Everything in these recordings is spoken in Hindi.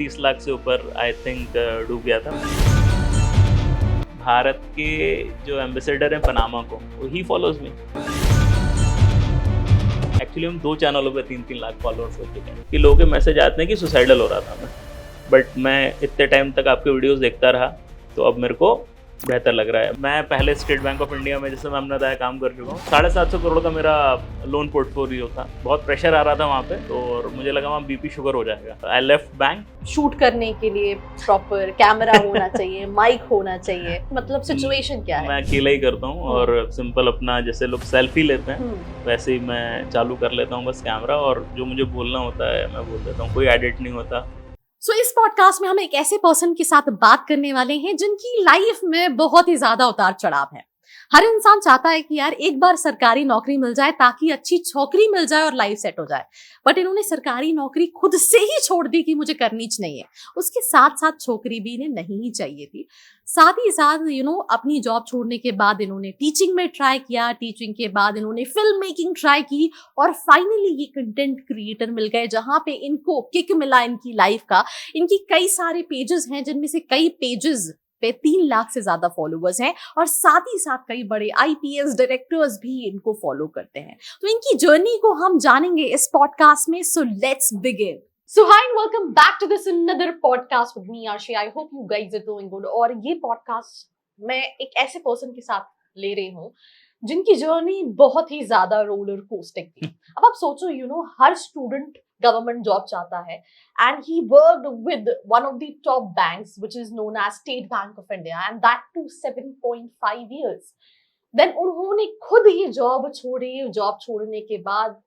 30 लाख से ऊपर आई थिंक डूब गया था। भारत के जो एम्बेसडर हैं पनामा को, ही फॉलोज मी। एक्चुअली हम 2 चैनलों पे 3-3 लाख फॉलोअर्स हो चुके हैं कि लोगों के मैसेज आते हैं कि सुसाइडल हो रहा था मैं, बट मैं इतने टाइम तक आपके वीडियोस देखता रहा तो अब मेरे को बेहतर लग रहा है। मैं पहले स्टेट बैंक ऑफ इंडिया में, जैसे मैं हमने बताया, काम कर चुका हूँ। 750 करोड़ का मेरा लोन पोर्टफोलियो था। बहुत प्रेशर आ रहा था वहाँ पे, तो और मुझे लगा वहाँ बीपी शुगर हो जाएगा। I left bank. शूट करने के लिए प्रॉपर कैमरा होना चाहिए, माइक होना चाहिए, मतलब सिचुएशन क्या है? मैं अकेला ही करता हूँ और सिंपल अपना, जैसे लोग सेल्फी लेते हैं वैसे ही मैं चालू कर लेता हूँ बस कैमरा, और जो मुझे बोलना होता है मैं बोल देता हूँ, कोई एडिट नहीं होता। इस पॉडकास्ट में हम एक ऐसे पर्सन के साथ बात करने वाले हैं जिनकी लाइफ में बहुत ही ज्यादा उतार चढ़ाव है। हर इंसान चाहता है कि यार एक बार सरकारी नौकरी मिल जाए ताकि अच्छी छोकरी मिल जाए और लाइफ सेट हो जाए, बट इन्होंने सरकारी नौकरी खुद से ही छोड़ दी कि मुझे करनी नहीं है। उसके साथ साथ छोकरी भी इन्हें नहीं ही चाहिए थी। साथ ही साथ अपनी जॉब छोड़ने के बाद इन्होंने टीचिंग में ट्राई किया, टीचिंग के बाद इन्होंने फिल्म मेकिंग ट्राई की और फाइनली ये कंटेंट क्रिएटर मिल गए, जहां पे इनको किक मिला इनकी लाइफ का। इनकी कई सारे पेजेस हैं जिनमें से कई पेजेस पे 3 लाख से ज्यादा फॉलोअर्स हैं और साथ ही साथ कई बड़े आईपीएस डायरेक्टर्स भी इनको फॉलो करते हैं। तो इनकी जर्नी को हम जानेंगे इस पॉडकास्ट में। So let's begin. So hi and welcome back to this another podcast with me Arshi. I hope you guys are doing good। और ये पॉडकास्ट मैं एक ऐसे पर्सन के साथ ले रही हूँ जिनकी जर्नी बहुत ही ज्यादा रोलर कोस्टर थी। अब आप सोचो, हर स्टूडेंट गवर्नमेंट जॉब चाहता है, and he worked with one of the top banks which is known as State Bank of India, and that too 7.5 years। then उन्होंने खुद ही जॉब छोड़ी। जॉब छोड़ने के बाद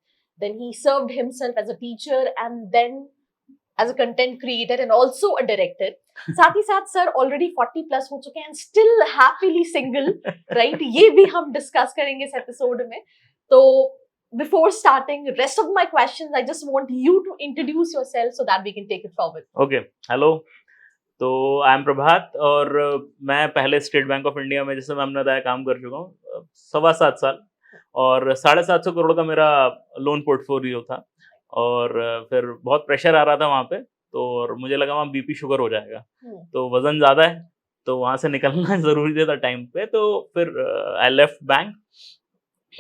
then he served himself as a teacher and then as a content creator and also a director। साथ ही साथ सर ऑलरेडी 40 प्लस हो चुके हैं and still happily single, right? ये भी हम डिस्कस करेंगे इस एपिसोड में। तो before starting rest of my questions, I just want you to introduce yourself so that we can take it forward। Okay, hello. तो आई एम प्रभात और मैं पहले स्टेट बैंक ऑफ इंडिया में, जैसे मैं हमने बताया, काम कर चुका हूँ 7.25 साल, और 750 करोड़ का मेरा लोन पोर्टफोलियो था। और फिर बहुत प्रेशर आ रहा था वहाँ पे, तो और मुझे लगा वहाँ बीपी शुगर हो जाएगा, तो वज़न ज़्यादा है, तो वहाँ से निकलना ज़रूरी था टाइम पे। तो फिर आई लेफ्ट बैंक।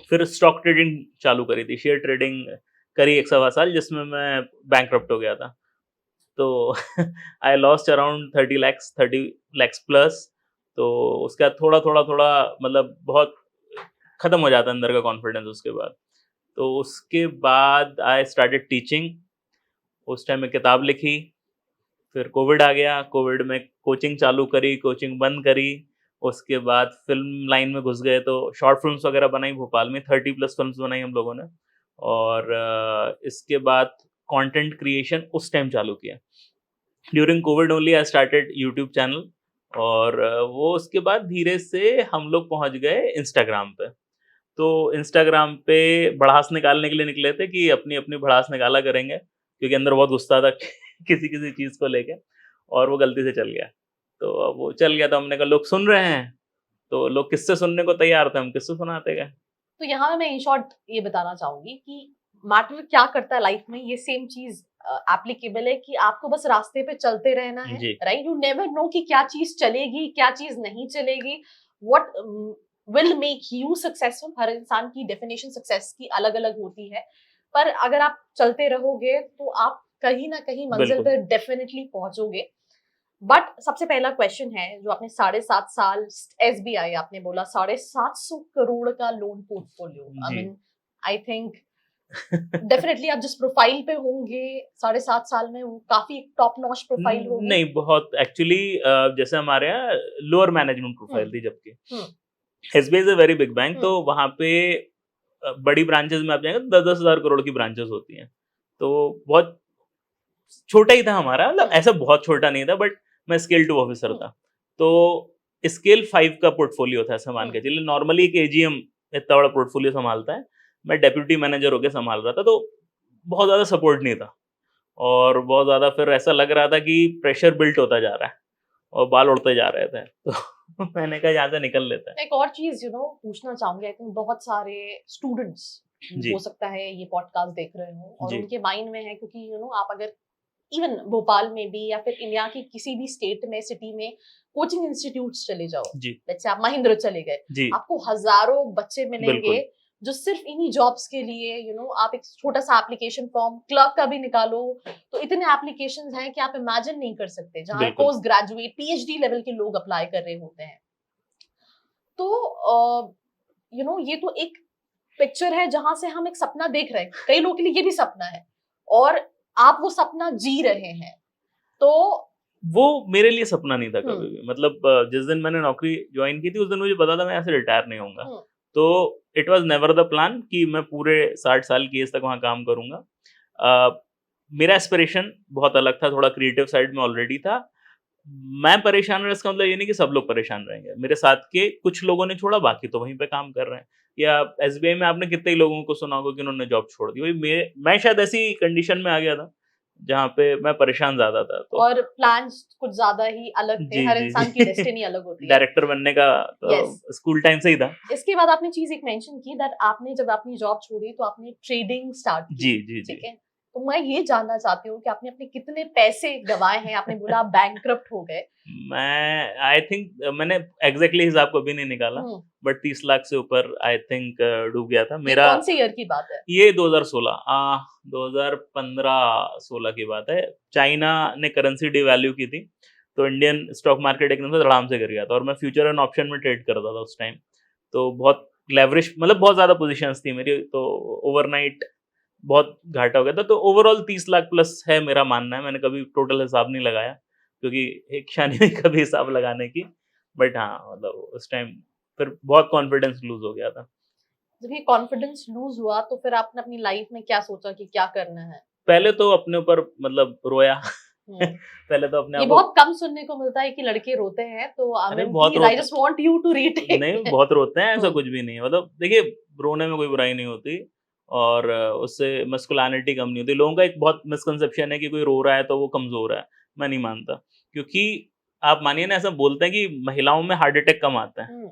फिर स्टॉक ट्रेडिंग चालू करी थी, शेयर ट्रेडिंग करी 1.25 साल, जिसमें मैं बैंकरप्ट हो गया था। तो I lost around 30 lakhs plus. तो उसके बाद थोड़ा मतलब बहुत ख़त्म हो जाता है अंदर का कॉन्फिडेंस उसके बाद। तो उसके बाद आई स्टार्टेड टीचिंग। उस टाइम में किताब लिखी, फिर कोविड आ गया। कोविड में कोचिंग चालू करी, कोचिंग बंद करी। उसके बाद फिल्म लाइन में घुस गए, तो शॉर्ट फिल्म्स वगैरह बनाई भोपाल में, 30 प्लस फिल्म्स बनाई हम लोगों ने। और इसके बाद कंटेंट क्रिएशन उस टाइम चालू किया। During Covid only I started YouTube channel, और वो उसके बाद धीरे से हम लोग पहुंच गए इंस्टाग्राम पे। तो इंस्टाग्राम पे भड़ास निकालने के लिए निकले थे कि अपनी अपनी भड़ास निकाला करेंगे, क्योंकि अंदर बहुत गुस्सा था किसी किसी चीज़ को लेके, और वो गलती से चल गया। तो अब वो चल गया, तो हमने कहा लोग सुन रहे हैं, तो लोग किससे सुनने को तैयार थे, हम किससे सुनाते गए। तो यहाँ पे मैं इन शॉर्ट ये बताना चाहूंगी कि मैटर क्या करता है लाइफ में, ये सेम चीज एप्लीकेबल है कि आपको बस रास्ते पे चलते रहना है, राइट? यू नेवर नो कि क्या चीज चलेगी, क्या चीज नहीं चलेगी, what will make you successful. हर इंसान की डेफिनेशन सक्सेस की अलग अलग होती है, पर अगर आप चलते रहोगे तो आप कहीं ना कहीं मंजिल पर डेफिनेटली पहुंचोगे। बट सबसे पहला क्वेश्चन है, जो आपने 7.5 साल एसबीआई, आपने बोला 750 करोड़ का loan portfolio, I mean I think definitely आप जिस प्रोफाइल पे होंगे 7.5 साल में, वो काफी टॉप नॉच प्रोफाइल होगी। नहीं, बहुत एक्चुअली जैसे हमारे यहाँ लोअर मैनेजमेंट प्रोफाइल थी, जबकि SBI is a very big bank, तो वहाँ पे बड़ी ब्रांचेस में आप जाएंगे तो 10-10 हज़ार करोड़ की ब्रांचेस होती हैं। तो बहुत छोटा ही था हमारा, मतलब ऐसा बहुत छोटा नहीं था, बट मैं स्केल 2 ऑफिसर था, तो स्केल 5 का पोर्टफोलियो था, ऐसा मान के चलिए। नॉर्मली एक एजीएम इतना बड़ा पोर्टफोलियो संभालता है, मैं डेप्यूटी मैनेजर होकर संभाल रहा था, तो बहुत ज़्यादा सपोर्ट नहीं था, और बहुत ज़्यादा फिर ऐसा लग रहा था कि प्रेशर बिल्ट होता जा रहा है और बाल उड़ते जा रहे थे, तो मैंने कहा यहाँ से निकल लेते हैं। एक और चीज पूछना चाहूंगी, आई थिंक बहुत सारे स्टूडेंट्स हो सकता है ये पॉडकास्ट देख रहे हो और उनके माइंड में है, क्योंकि आप अगर इवन भोपाल में भी या फिर इंडिया की किसी भी स्टेट में, सिटी में कोचिंग इंस्टीट्यूट्स चले जाओ, जी जैसे आप महिंद्रा चले गए, जी आपको हजारों बच्चे मिलेंगे बिल्कुल जो सिर्फ इन्हीं जॉब्स के लिए आप एक छोटा सा एप्लीकेशन फॉर्म क्लर्क का भी निकालो तो इतने एप्लीकेशंस हैं कि आप इमेजिन नहीं कर सकते, जहां बिल्कुल पोस्ट ग्रेजुएट पीएचडी लेवल के लोग अप्लाई कर रहे होते हैं। तो ये तो एक पिक्चर है जहां से हम एक सपना देख रहे हैं, कई लोगों के लिए ये भी सपना है और आप वो सपना जी रहे हैं। तो वो मेरे लिए सपना नहीं था कभी हम्म, भी। मतलब जिस दिन मैंने नौकरी ज्वाइन की थी उस दिन मुझे पता था मैं यहाँ से रिटायर नहीं होऊंगा। हम्म, तो it was never the plan कि मैं पूरे 60 साल की एज तक वहाँ काम करूंगा। मेरा एस्पिरेशन बहुत अलग था, थोड़ा क्रिएटिव साइड में ऑलरेडी था। मैं परेशान रहा इसका मतलब ये नहीं कि सब लोग परेशान रहेंगे। मेरे साथ के कुछ लोगों ने छोड़ा, बाकी तो वहीं पे काम कर रहे हैं। या एसबीआई में आपने कितने ही लोगों को सुना होगा कि उन्होंने जॉब छोड़ दी। वही मैं शायद ऐसी कंडीशन में आ गया था जहाँ पे मैं परेशान ज्यादा था। तो और प्लान्स कुछ ज्यादा ही अलग थे, जी हर जी इंसान की जी डेस्टिनी अलग होती है। डायरेक्टर बनने का यस, तो स्कूल टाइम से ही था। इसके बाद आपने चीज एक मेंशन की दैट आपने जब अपनी जॉब छोड़ी तो आपने ट्रेडिंग स्टार्ट की, जी जी जी ठीक है? तो मैं ये जानना चाहती हूँ कि आपने अपने कितने पैसे गंवाए हैं। आपने बोला आप बैंकक्रप्ट हो गए। मैं आई थिंक मैंने एग्जैक्टली हिसाब को भी नहीं निकाला, हम्म, बट 30 लाख से ऊपर आई थिंक डूब गया था ये मेरा। कौन से ईयर की बात है? ये 2016 2015-16 की बात है। चाइना ने करेंसी डिवैल्यू की थी तो इंडियन स्टॉक मार्केट एकदम से धड़ाम से गिर गया था और मैं फ्यूचर एंड ऑप्शन में ट्रेड करता था उस टाइम। तो बहुत लेवरेज, मतलब बहुत ज्यादा पोजीशंस थी मेरी, तो ओवरनाइट बहुत घाटा हो गया था। तो ओवरऑल 30 लाख प्लस है मेरा मानना है। मैंने कभी टोटल हिसाब नहीं लगाया क्योंकि इच्छा नहीं हुई कभी हिसाब लगाने की। बट हाँ, मतलब उस टाइम फिर बहुत कॉन्फिडेंस लूज हो गया था। जब ये कॉन्फिडेंस लूज हुआ तो फिर आपने अपनी लाइफ में क्या सोचा कि क्या करना है? पहले तो अपने ऊपर मतलब रोया हम्म, पहले तो अपने ये आप को। बहुत कम सुनने को मिलता है कि लड़के रोते हैं, तो अरे आमिर बहुत प्लीज आई रोते, just want you to retake. नहीं बहुत रोते हैं, ऐसा हम्म, कुछ भी नहीं है। मतलब देखिए, रोने में कोई बुराई नहीं होती और उससे मस्कुलिनिटी कम नहीं होती। लोगों का एक बहुत मिसकंसेप्शन है कि कोई रो रहा है तो वो कमजोर है। मैं नहीं मानता, क्योंकि आप मानिए ना, ऐसा बोलते हैं कि महिलाओं में हार्ट अटैक कम आता है हम्म।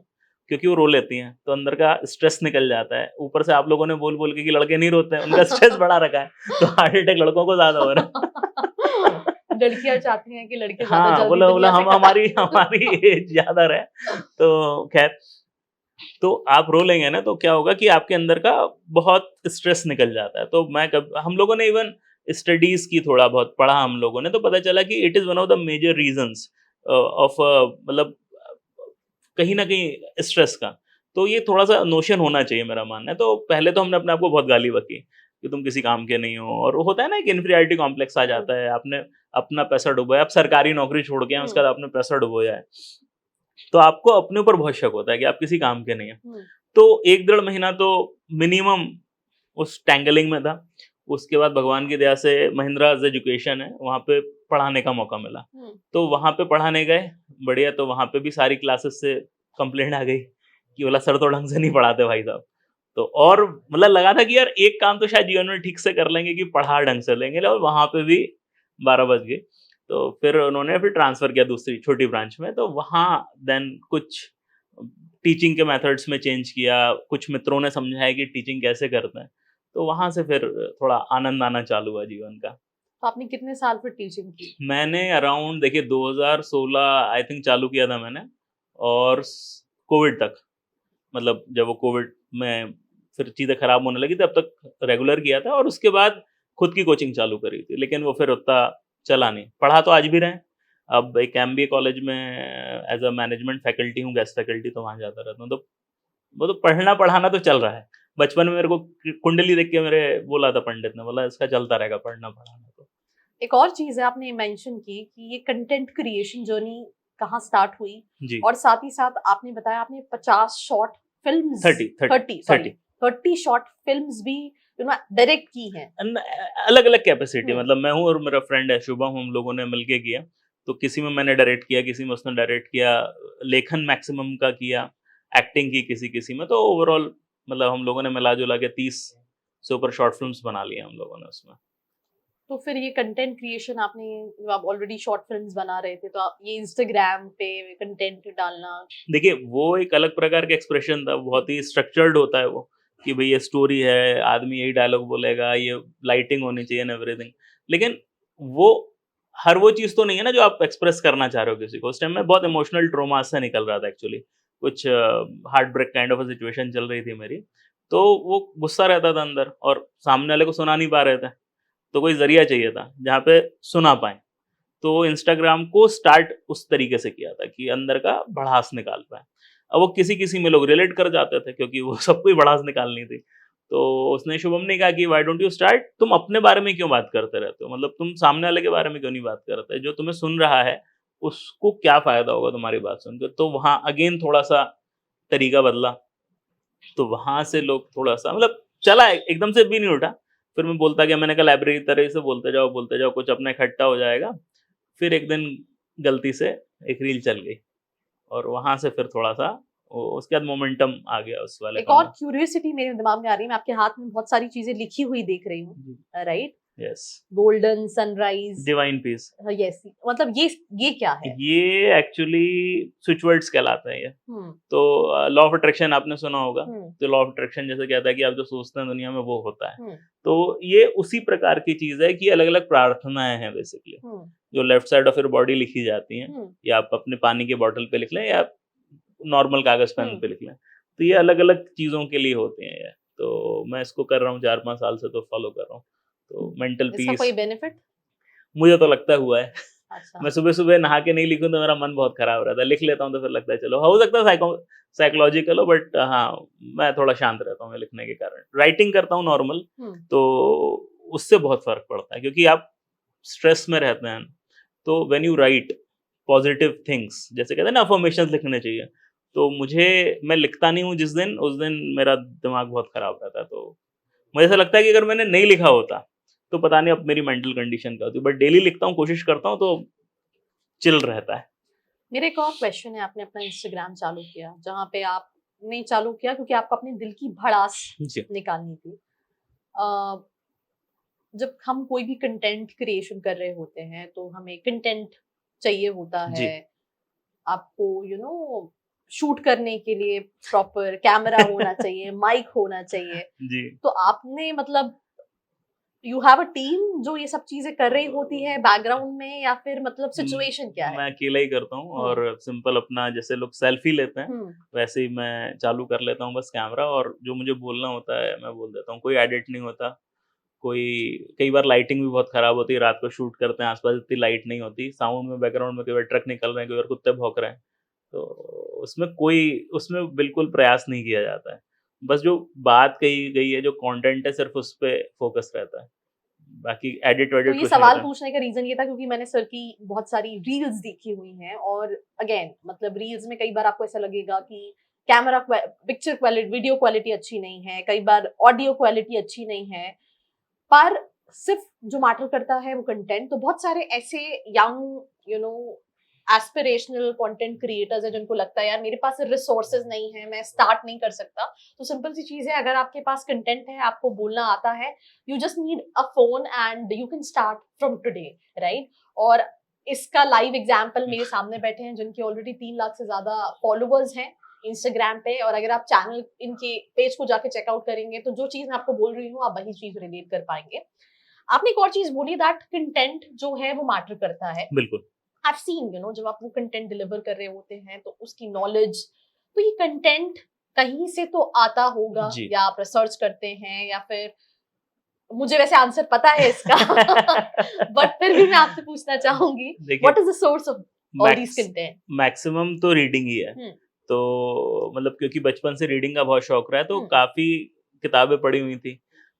क्योंकि वो रो लेती हैं, तो अंदर का स्ट्रेस निकल जाता है। ऊपर से आप लोगों ने बोल बोल के कि लड़के नहीं रोते हैं, उनका स्ट्रेस बढ़ा रखा है, तो हार्ट अटैक लड़कों को ज्यादा हो रहा है। लड़कियां चाहती हैं कि लड़के ज्यादा हाँ, जल्दी बोला बोला दुनिया से हम खत्म। हमारी हमारी एज ज्यादा रहे। तो खैर, तो आप रो लेंगे ना तो क्या होगा कि आपके अंदर का बहुत स्ट्रेस निकल जाता है। तो हम लोगों ने इवन स्टडीज की, थोड़ा बहुत पढ़ा हम लोगों ने, तो पता चला कि it is one of the major reasons of, मतलब कहीं ना कहीं स्ट्रेस का। तो ये थोड़ा सा नोशन होना चाहिए, मेरा मानना है। तो पहले तो हमने अपने आप को बहुत गाली बकी कि तुम किसी काम के नहीं हो, और होता है ना कि इन्फीरियरिटी कॉम्प्लेक्स आ जाता है। आपने अपना पैसा डुबोया, आप सरकारी नौकरी छोड़ के आए, उसके बाद आपने पैसा डुबोया है, तो आपको अपने ऊपर बहुत शक होता है कि आप किसी काम के नहीं हैं। हम्म, तो 1 डेढ़ महीना तो मिनिमम उस टैंगलिंग में था। उसके बाद भगवान की दया से महिंद्रा एजुकेशन है, वहाँ पे पढ़ाने का मौका मिला। हम्म। तो वहाँ पे पढ़ाने गए, बढ़िया। तो वहाँ पे भी सारी क्लासेस से कंप्लेंट आ गई कि बोला सर तो ढंग से नहीं पढ़ाते भाई साहब। तो और मतलब लगा था कि यार एक काम तो शायद जीवन में ठीक से कर लेंगे कि पढ़ा ढंग से लेंगे, और वहाँ पे भी 12 बज गए। तो फिर उन्होंने फिर ट्रांसफर किया दूसरी छोटी ब्रांच में। तो वहाँ देन कुछ टीचिंग के मेथड्स में चेंज किया, कुछ मित्रों ने समझाया कि टीचिंग कैसे करते हैं। तो वहाँ से फिर थोड़ा आनंद आना चालू हुआ जीवन का। तो आपने कितने साल फिर टीचिंग की? मैंने अराउंड देखिए 2016 आई थिंक चालू किया था मैंने, और कोविड तक, मतलब जब वो कोविड में फिर चीज़ें खराब होने लगी तब तक रेगुलर किया था, और उसके बाद खुद की कोचिंग चालू करी थी। लेकिन वो फिर उतना चला नहीं। पढ़ा तो आज भी रहे। अब एक एमबीए कॉलेज में एज अ मैनेजमेंट फैकल्टी हूँ, गेस्ट फैकल्टी, तो वहाँ जाता रहता हूँ। तो वो तो पढ़ना पढ़ाना तो चल रहा है। बचपन में मेरे को कुंडली देख के मेरे बोला था पंडित ने, बोला इसका चलता रहेगा पढ़ना पढ़ाना। तो एक और चीज है, आपने मेंशन की कि ये कंटेंट क्रिएशन जर्नी कहाँ स्टार्ट हुई, जी, और साथ ही साथ आपने बताया आपने 50 short films, 30 sorry 30 30 short films भी डायरेक्ट की हैं। अलग अलग कैपेसिटी। हम्म, मतलब मैं हूँ और मेरा फ्रेंड है शुभम, हम लोगों ने मिलके किया। तो किसी में मैंने डायरेक्ट किया, किसी में उसने डायरेक्ट किया, लेखन मैक्सिमम का किया, एक्टिंग की किसी किसी में। तो ओवरऑल मतलब हम लोगों ने मिला जुला के 30 से ऊपर शॉर्ट फिल्म्स बना लिए हम लोगों ने उसमें। तो फिर ये कंटेंट क्रिएशन आपने, जब आप ऑलरेडी शॉर्ट फिल्म्स बना रहे थे, तो आप ये इंस्टाग्राम पे कंटेंट डालना। देखिए, वो एक अलग प्रकार का एक्सप्रेशन था, बहुत ही स्ट्रक्चर्ड होता है वो, कि भाई ये स्टोरी है, आदमी यही डायलॉग बोलेगा, ये लाइटिंग होनी चाहिए एंड एवरीथिंग। लेकिन वो हर वो चीज़ तो नहीं है ना जो आप एक्सप्रेस करना चाह रहे हो किसी को। उस टाइम मैं बहुत इमोशनल ट्रॉमा से निकल रहा था एक्चुअली। कुछ heart break kind of a situation चल रही थी मेरी। तो वो गुस्सा रहता था अंदर और सामने वाले को सुना नहीं पा रहे थे। तो कोई ज़रिया चाहिए था, जहाँ पे सुना पाएँ। तो इंस्टाग्राम को स्टार्ट उस तरीके से किया था कि अंदर का भड़ास निकाल पाएँ। अब वो किसी-किसी में लोग रिलेट कर जाते थे क्योंकि वो सबको ही भड़ास निकालनी थी। तो उसने शुभम ने कहा कि व्हाई डोंट यू स्टार्ट, तुम अपने बारे में क्यों बात करते रहते हो? मतलब तुम सामने वाले के बारे में क्यों नहीं बात करते? जो तुम्हें सुन रहा है, उसको क्या फ़ायदा होगा तुम्हारी बात सुन के? तो वहाँ अगेन थोड़ा-सा तरीका बदला। तो वहाँ से लोग थोड़ा-सा मतलब चला एकदम से भी नहीं उठा। फिर मैं बोलता गया, मैंने कहा लाइब्रेरी की तरह से बोलते जाओ, कुछ अपना इकट्ठा हो जाएगा। फिर एक दिन गलती से एक रील चल गई और वहाँ से फिर थोड़ा-सा उसके बाद मोमेंटम आ गया उस वाले एक और अकाउंट क्यूरियोसिटी मेरे दिमाग में आ रही है, मैं आपके हाथ में बहुत सारी चीजें लिखी हुई देख रही हूँ, में। Right? Yes, golden sunrise, divine peace. Yes, मतलब ये क्या है? ये एक्चुअली स्विच वर्ड्स कहलाते हैं ये। हम्म। तो लॉ ऑफ अट्रैक्शन आपने सुना होगा। हम्म। तो लॉ ऑफ अट्रैक्शन जैसे कहता है कि आप जो सोचते हैं दुनिया में वो होता है। हम्म। तो ये उसी प्रकार की चीज़ है कि अलग-अलग प्रार्थनाएँ हैं बेसिकली, हम्म। जो left side of your body लिखी जाती हैं, हम्म। या आप अपने पानी की बॉटल पे लिख लें या नॉर्मल कागज़ पेन हम्म। पे लिख लें। तो ये अलग-अलग चीज़ों के लिए होती हैं ये। तो मैं इसको कर रहा हूँ 4-5 साल से, तो फॉलो कर रहा हूँ। तो मेंटल इसका पीस कोई बेनिफिट? मुझे तो लगता हुआ है। अच्छा। मैं सुबह-सुबह नहा के नहीं लिखूँ तो मेरा मन बहुत खराब रहता है। लिख लेता हूँ तो फिर लगता है चलो, हो सकता है साइकोलॉजिकल हो, बट हाँ, मैं थोड़ा शांत रहता हूँ मैं लिखने के कारण। राइटिंग करता हूँ नॉर्मल, तो उससे बहुत फ़र्क पड़ता है क्योंकि आप स्ट्रेस में रहते हैं। तो when you right positive things, जैसे कहते हैं ना अफ़र्मेशंस लिखने चाहिए, तो मैं लिखता नहीं हूँ जिस दिन, उस दिन मेरा दिमाग बहुत खराब रहता है। तो मुझे ऐसा लगता है कि अगर मैंने नहीं लिखा होता, तो पता नहीं अब मेरी मेंटल कंडीशन क्या होती। बट डेली लिखता हूँ, कोशिश करता हूँ, तो चिल रहता है। मेरा एक और क्वेश्चन है, आपने अपना इंस्टाग्राम चालू किया, जहाँ पे आपने चालू किया क्योंकि आपको अपने दिल की भड़ास जी, निकालनी थी। अ, जब हम कोई भी कंटेंट क्रिएशन कर रहे होते हैं तो हमें कंटेंट चाहिए होता जी। है। आपको शूट करने के लिए प्रॉपर कैमरा होना चाहिए, माइक होना चाहिए। जी। तो आपने मतलब यू हैव अ टीम जो ये सब चीजें कर रही होती है बैकग्राउंड में, या फिर मतलब सिचुएशन क्या है? मैं अकेला ही करता हूँ हम्म। और सिंपल अपना, जैसे लोग सेल्फी लेते हैं, हम्म। वैसे ही मैं चालू कर लेता हूँ बस कैमरा, और जो मुझे बोलना होता है मैं बोल देता हूँ। कोई एडिट नहीं होता, कोई कई बार लाइटिंग भी बहुत खराब होती है, रात को शूट करते हैं, आस-पास इतनी लाइट नहीं होती, साउंड में बैकग्राउंड में कई बार ट्रक निकल रहे हैं, कई बार कुत्ते भौंक रहे हैं। तो उसमें बिल्कुल प्रयास नहीं किया जाता है। बस जो बात कही गई है, जो कंटेंट है, सिर्फ़ उस पे फ़ोकस रहता है। बाकी तो एडिट-वेडिट ये कुछ नहीं सवाल होता है। पूछने का रीजन ये था क्योंकि मैंने सर की बहुत सारी रील्स देखी हुई हैं, और अगेन मतलब रील्स में कई बार आपको ऐसा लगेगा कि camera picture quality, video quality अच्छी नहीं है, कई बार ऑडियो क्वालिटी अच्छी नहीं है, पर सिर्फ जो मैटर करता है वो कंटेंट। तो बहुत सारे ऐसे यंग एस्पिरेशनल कंटेंट क्रिएटर्स हैं जिनको लगता है यार मेरे पास रिसोर्सेज नहीं है, मैं स्टार्ट नहीं कर सकता। तो सिंपल सी चीज है, अगर आपके पास कंटेंट है, आपको बोलना आता है, you just need a phone and you can start from today, right? और इसका लाइव एग्जाम्पल मेरे सामने बैठे हैं जिनके ऑलरेडी 3 लाख से ज्यादा फॉलोअर्स हैं इंस्टाग्राम पे, और अगर आप चैनल इनके पेज को जाके चेकआउट करेंगे तो जो चीज मैं आपको बोल रही हूँ आप वही चीज रिलेट कर पाएंगे। आपने एक और चीज बोली, दैट कंटेंट जो है वो मैटर करता है। बिल्कुल। I've seen, जब आप वो कंटेंट डिलीवर कर रहे होते हैं तो उसकी नॉलेज, तो ये कंटेंट कहीं से तो आता होगा, जी। या आप रिसर्च करते हैं, या फिर मुझे वैसे आंसर पता है इसका बट फिर भी मैं आपसे पूछना चाहूंगी, देखिए, what is the source of all this max content? Maximum तो रीडिंग ही है। हम्म। तो मतलब क्योंकि बचपन से रीडिंग का बहुत शौक रहा है, तो हम्म। काफ़ी किताबें पढ़ी हुई थी।